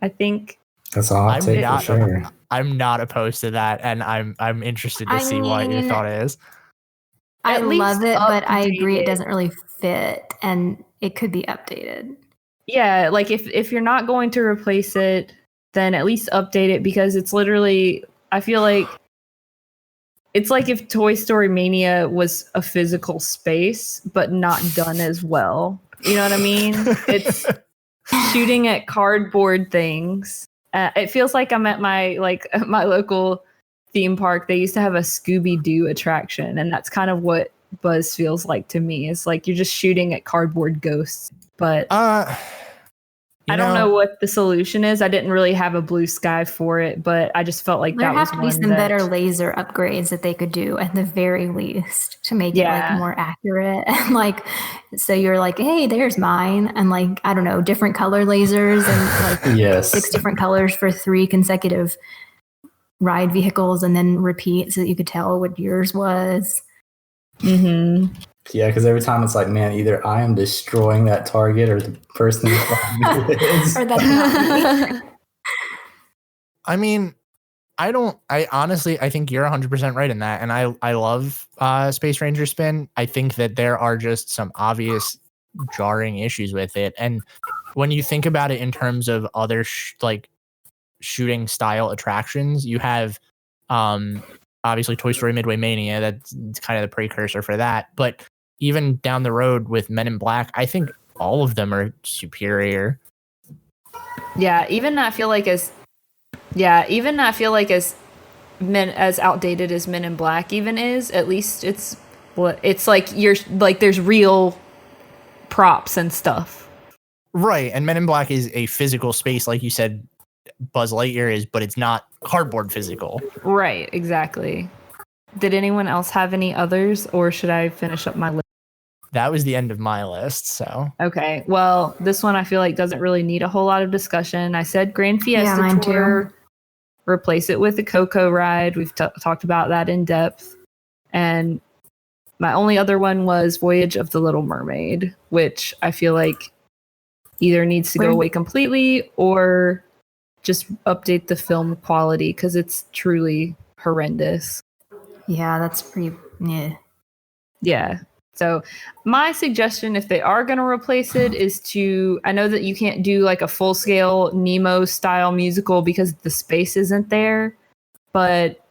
E: I think
F: that's a hot take for sure.
D: I'm not opposed to that, and I'm interested to see what your thought is.
G: I love it, but I agree it doesn't really fit, and it could be updated.
E: Yeah, like if you're not going to replace it, then at least update it, because it's literally, I feel like it's like if Toy Story Mania was a physical space, but not done as well. You know what I mean? It's shooting at cardboard things. It feels like I'm at my local theme park. They used to have a Scooby-Doo attraction, and that's kind of what Buzz feels like to me. It's like you're just shooting at cardboard ghosts. But I don't know what the solution is. I didn't really have a blue sky for it, but I just felt like
G: There
E: that was
G: have to be some better laser upgrades that they could do at the very least to make it like more accurate. And like, so you're like, hey, there's mine. And like, I don't know, different color lasers and like 6 different colors for 3 consecutive ride vehicles and then repeat so that you could tell what yours was.
E: Mm-hmm.
F: Yeah, because every time it's like, man, either I am destroying that target or the person is.
G: Or that's not me.
D: I mean, I honestly, I think you're 100% right in that. And I love Space Ranger Spin. I think that there are just some obvious jarring issues with it. And when you think about it in terms of other shooting style attractions, you have obviously Toy Story Midway Mania. That's kind of the precursor for that. But even down the road with Men in Black, I think all of them are superior.
E: Yeah, even I feel like as outdated as Men in Black even is, at least it's like you're like there's real props and stuff.
D: Right, and Men in Black is a physical space, like you said, Buzz Lightyear is, but it's not cardboard physical.
E: Right, exactly. Did anyone else have any others, or should I finish up my list?
D: That was the end of my list, so.
E: Okay, well, this one I feel like doesn't really need a whole lot of discussion. I said Grand Fiesta Tour, replace it with the Coco ride. We've talked about that in depth. And my only other one was Voyage of the Little Mermaid, which I feel like either needs to go away completely or just update the film quality because it's truly horrendous.
G: Yeah, that's pretty.
E: Yeah. So my suggestion, if they are going to replace it, is I know that you can't do like a full scale Nemo style musical because the space isn't there. But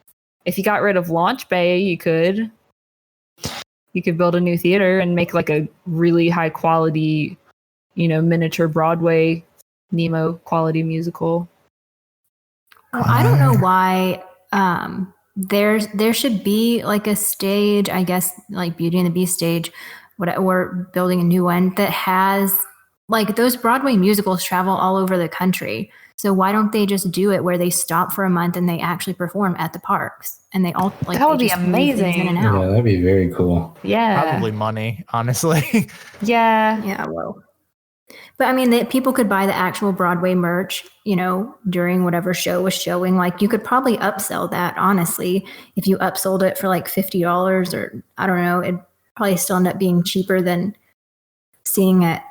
E: if you got rid of Launch Bay, you could build a new theater and make like a really high quality, miniature Broadway Nemo quality musical.
G: Well, I don't know why there should be like a stage, I guess, like Beauty and the Beast stage, we're building a new one that has like those Broadway musicals travel all over the country. So why don't they just do it where they stop for a month and they actually perform at the parks and they all like
E: that would be amazing.
G: In and out.
F: Yeah, that'd be very cool.
E: Yeah,
D: probably money, honestly.
E: Yeah.
G: Well. But I mean, people could buy the actual Broadway merch, during whatever show was showing. Like you could probably upsell that, honestly, if you upsold it for like $50 or I don't know, it'd probably still end up being cheaper than seeing it,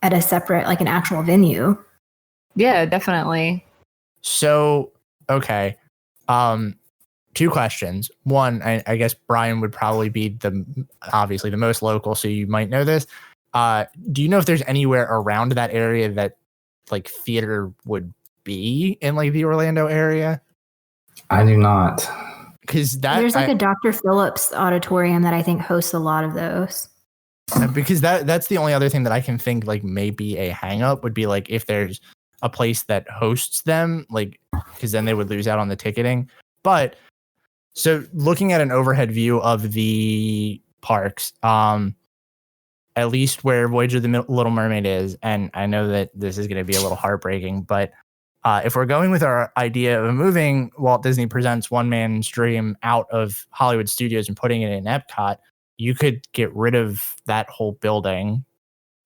G: at a separate, like an actual venue.
E: Yeah, definitely.
D: So, okay. 2 questions. One, I guess Brian would probably be obviously the most local, so you might know this. Do you know if there's anywhere around that area that like theater would be in like the Orlando area?
F: I do not.
D: Because
G: there's like a Dr. Phillips auditorium that I think hosts a lot of those.
D: Because that's the only other thing that I can think like maybe a hang up would be like if there's a place that hosts them, like because then they would lose out on the ticketing. But so looking at an overhead view of the parks, at least where Voyage of the Little Mermaid is, and I know that this is going to be a little heartbreaking, but if we're going with our idea of moving Walt Disney Presents One Man's Dream out of Hollywood Studios and putting it in Epcot, you could get rid of that whole building,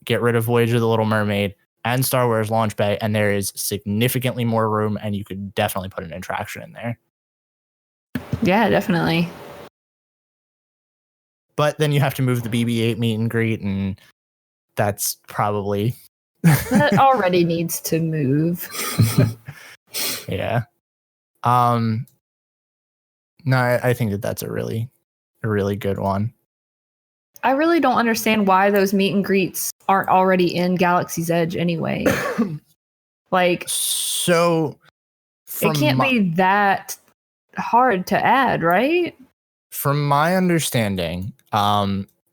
D: get rid of Voyage of the Little Mermaid and Star Wars Launch Bay, and there is significantly more room, and you could definitely put an attraction in there.
E: Yeah, definitely.
D: But then you have to move the BB-8 meet and greet, and that's probably...
E: that already needs to move.
D: Yeah. No, I think that's a really good one.
E: I really don't understand why those meet and greets aren't already in Galaxy's Edge anyway. Like,
D: so
E: it can't be that hard to add, right?
D: From my understanding,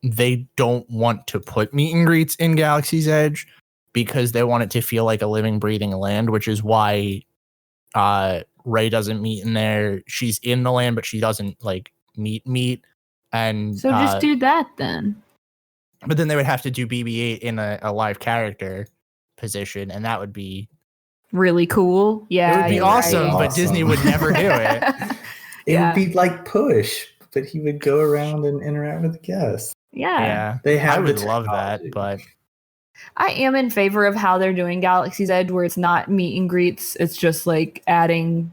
D: they don't want to put meet and greets in Galaxy's Edge because they want it to feel like a living, breathing land, which is why Rey doesn't meet in there. She's in the land, but she doesn't like meet. And
E: So just do that then.
D: But then they would have to do BB-8 in a live character position, and that would be
E: really cool. Yeah,
D: it would be
E: you're
D: awesome,
E: right.
D: but Disney would never do it.
F: It would be like Push, but he would go around and interact with the guests.
E: Yeah.
F: They have
D: I would
F: the
D: love that,
F: technology.
D: but
E: I am in favor of how they're doing Galaxy's Edge, where it's not meet and greets. It's just like adding,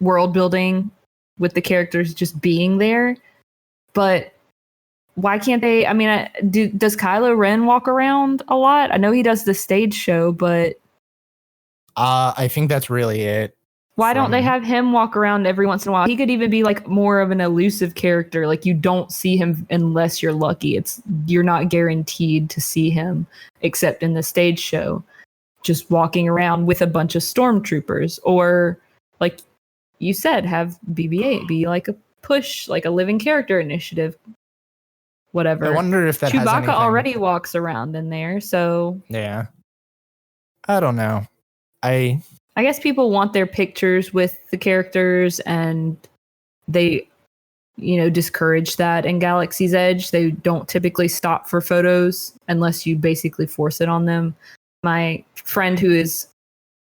E: world building with the characters just being there. But why can't they? I mean, does Kylo Ren walk around a lot? I know he does the stage show, but
D: I think that's really it.
E: why don't they have him walk around every once in a while? He could even be like more of an elusive character. Like you don't see him unless you're lucky. You're not guaranteed to see him except in the stage show, just walking around with a bunch of stormtroopers, or like you said, have BB-8 be like a push, like a living character initiative, whatever.
D: I wonder if that has
E: Chewbacca
D: anything.
E: already walks around in there, so
D: Yeah. I don't know.
E: I guess people want their pictures with the characters, and they, discourage that in Galaxy's Edge. They don't typically stop for photos unless you basically force it on them. My friend who is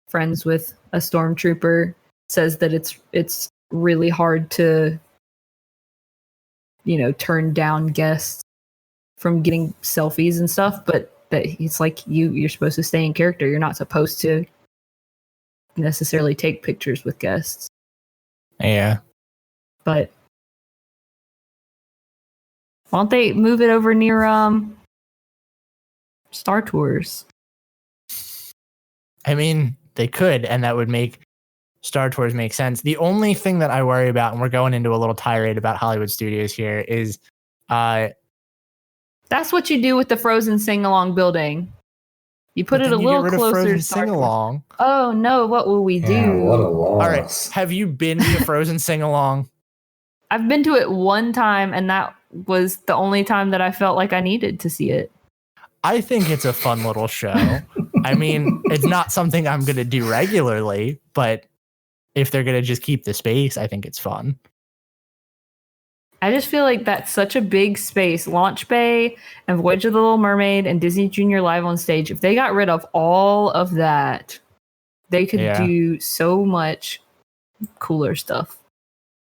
E: friends with a stormtrooper says that it's really hard to, turn down guests from getting selfies and stuff, but that it's like you're supposed to stay in character. You're not supposed to necessarily take pictures with guests.
D: Yeah.
E: But why don't they move it over near Star Tours?
D: I mean, they could, and that would make Star Tours make sense. The only thing that I worry about, and we're going into a little tirade about Hollywood studios here, is
E: that's what you do with the Frozen sing-along building. You put it a little closer to Star Tours.
D: Sing-along.
E: Oh no, what will we do?
F: Yeah, what a loss.
D: All right, have you been to Frozen sing-along?
E: I've been to it one time, and that was the only time that I felt like I needed to see it.
D: I think it's a fun little show. I mean, it's not something I'm going to do regularly, but if they're going to just keep the space, I think it's fun.
E: I just feel like that's such a big space. Launch Bay and Voyage of the Little Mermaid and Disney Junior Live on Stage. If they got rid of all of that, they could do so much cooler stuff.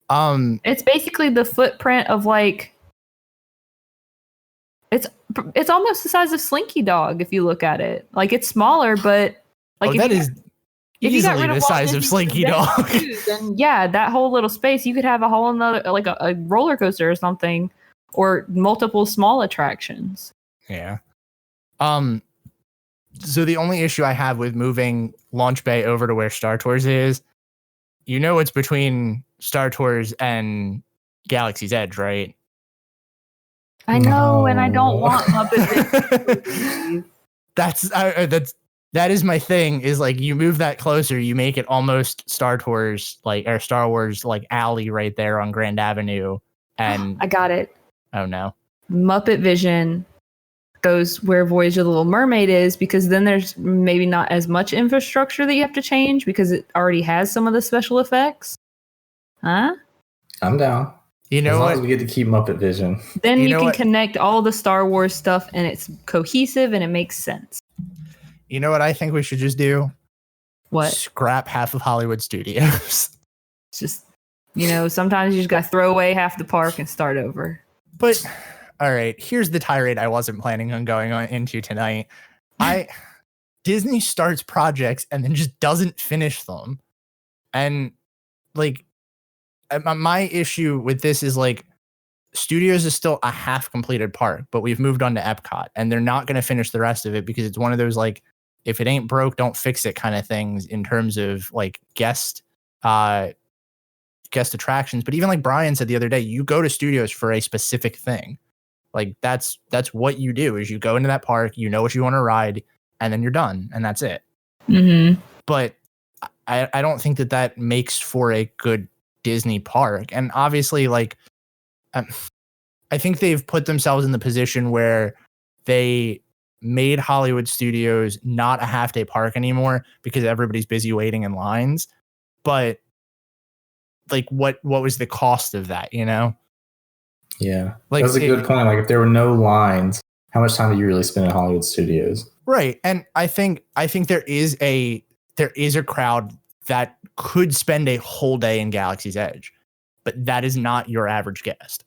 E: It's basically the footprint of like it's almost the size of Slinky Dog if you look at it. Like it's smaller, but like
D: that is easily the size of Slinky Dog.
E: Then yeah, that whole little space, you could have a whole another like a roller coaster or something, or multiple small attractions.
D: Yeah. So the only issue I have with moving Launch Bay over to where Star Tours is, it's between Star Tours and Galaxy's Edge, right?
E: I know, and I don't want Muppet.
D: That is my thing. Is like you move that closer, you make it almost Star Tours or Star Wars like alley right there on Grand Avenue. And
E: I got it.
D: Oh no,
E: Muppet Vision goes where Voyage of the Little Mermaid is, because then there's maybe not as much infrastructure that you have to change because it already has some of the special effects. Huh?
F: I'm down.
D: You know
F: as long
D: what?
F: as we get to keep Muppet Vision.
E: Then you can connect all the Star Wars stuff, and it's cohesive and it makes sense.
D: You know what I think we should just do?
E: What?
D: Scrap half of Hollywood studios.
E: It's just, sometimes you just got to throw away half the park and start over.
D: But, all right, here's the tirade I wasn't planning on going into tonight. Disney starts projects and then just doesn't finish them. And, like, my issue with this is, like, Studios is still a half completed park, but we've moved on to Epcot, and they're not going to finish the rest of it because it's one of those, like, if it ain't broke, don't fix it kind of things in terms of, like, guest attractions. But even like Brian said the other day, you go to Studios for a specific thing. Like, that's what you do, is you go into that park, you know what you want to ride, and then you're done, and that's it.
E: Mm-hmm.
D: But I don't think that makes for a good Disney park. And obviously, like, I think they've put themselves in the position where they made Hollywood Studios not a half-day park anymore because everybody's busy waiting in lines. But like, what was the cost of that, you know?
F: Yeah,
D: like,
F: that's a good point. Like, if there were no lines, how much time do you really spend in Hollywood Studios?
D: Right. And I think there is a crowd that could spend a whole day in Galaxy's Edge, but that is not your average guest.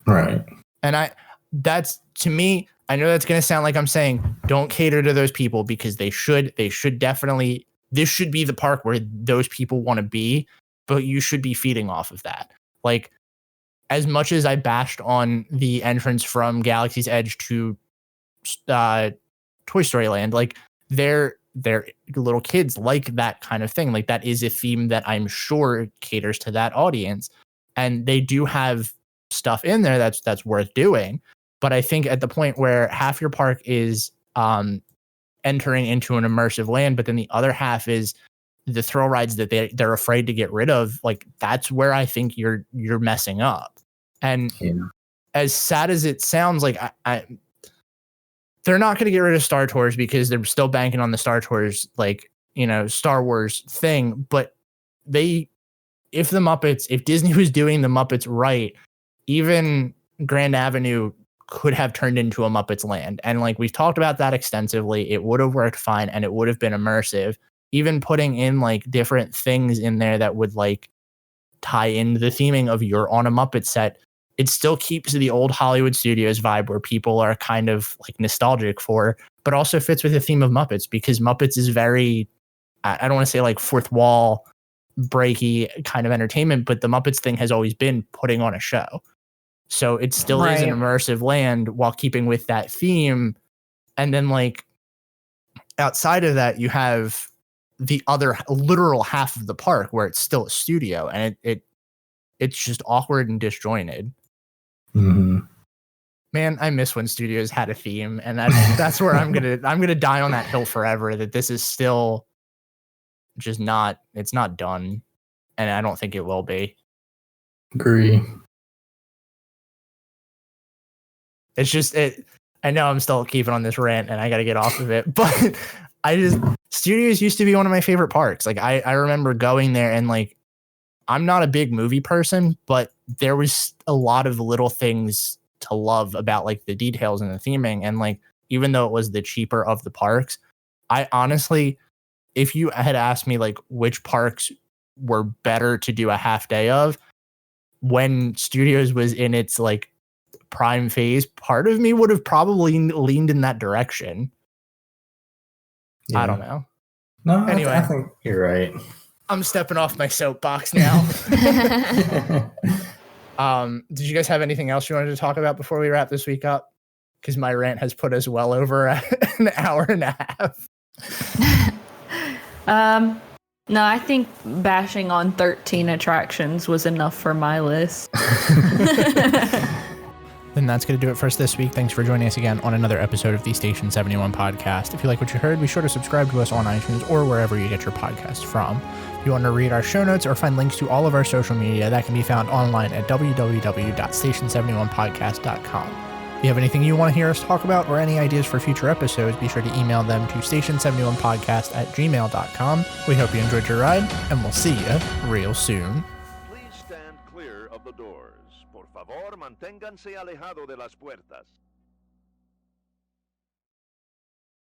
F: Right.
D: And that's, to me, I know that's going to sound like I'm saying don't cater to those people, because they should definitely, this should be the park where those people want to be, but you should be feeding off of that. Like, as much as I bashed on the entrance from Galaxy's Edge to Toy Story Land, like, they're little kids like that kind of thing. Like, that is a theme that I'm sure caters to that audience, and they do have stuff in there that's worth doing. But I think at the point where half your park is entering into an immersive land, but then the other half is the thrill rides that they're afraid to get rid of, like, that's where I think you're messing up. And as sad as it sounds, like, they're not going to get rid of Star Tours because they're still banking on the Star Tours, like, you know, Star Wars thing. But if Disney was doing the Muppets right, even Grand Avenue could have turned into a Muppets land. And like, we've talked about that extensively. It would have worked fine and it would have been immersive. Even putting in like different things in there that would like tie into the theming of you're on a Muppet set, it still keeps the old Hollywood Studios vibe where people are kind of like nostalgic for, but also fits with the theme of Muppets, because Muppets is very, I don't want to say like fourth wall breaky kind of entertainment, but the Muppets thing has always been putting on a show. So it still is an immersive land while keeping with that theme. And then like outside of that, you have the other literal half of the park where it's still a studio, and it's just awkward and disjointed.
F: Mm-hmm.
D: Man, I miss when studios had a theme, and that's where I'm gonna die on that hill forever. That this is still just it's not done, and I don't think it will be.
F: Agree.
D: It's just I know I'm still keeping on this rant, and I got to get off of it, but studios used to be one of my favorite parks. Like I remember going there, and like, I'm not a big movie person, but there was a lot of little things to love about like the details and the theming. And like, even though it was the cheaper of the parks, I honestly, if you had asked me like which parks were better to do a half day of when Studios was in its like prime phase, part of me would have probably leaned in that direction. Yeah. I don't know.
F: No,
D: anyway,
F: I think you're right.
D: I'm stepping off my soapbox now. Did you guys have anything else you wanted to talk about before we wrap this week up? Because my rant has put us well over an hour and a half.
E: No, I think bashing on 13 attractions was enough for my list.
D: Then that's going to do it for us this week. Thanks for joining us again on another episode of the Station 71 podcast. If you like what you heard, be sure to subscribe to us on iTunes or wherever you get your podcasts from. If you want to read our show notes or find links to all of our social media, that can be found online at www.station71podcast.com. If you have anything you want to hear us talk about or any ideas for future episodes, be sure to email them to station71podcast@gmail.com. We hope you enjoyed your ride, and we'll see you real soon.
B: Please stand clear of the doors. Por favor, manténganse alejado de las puertas.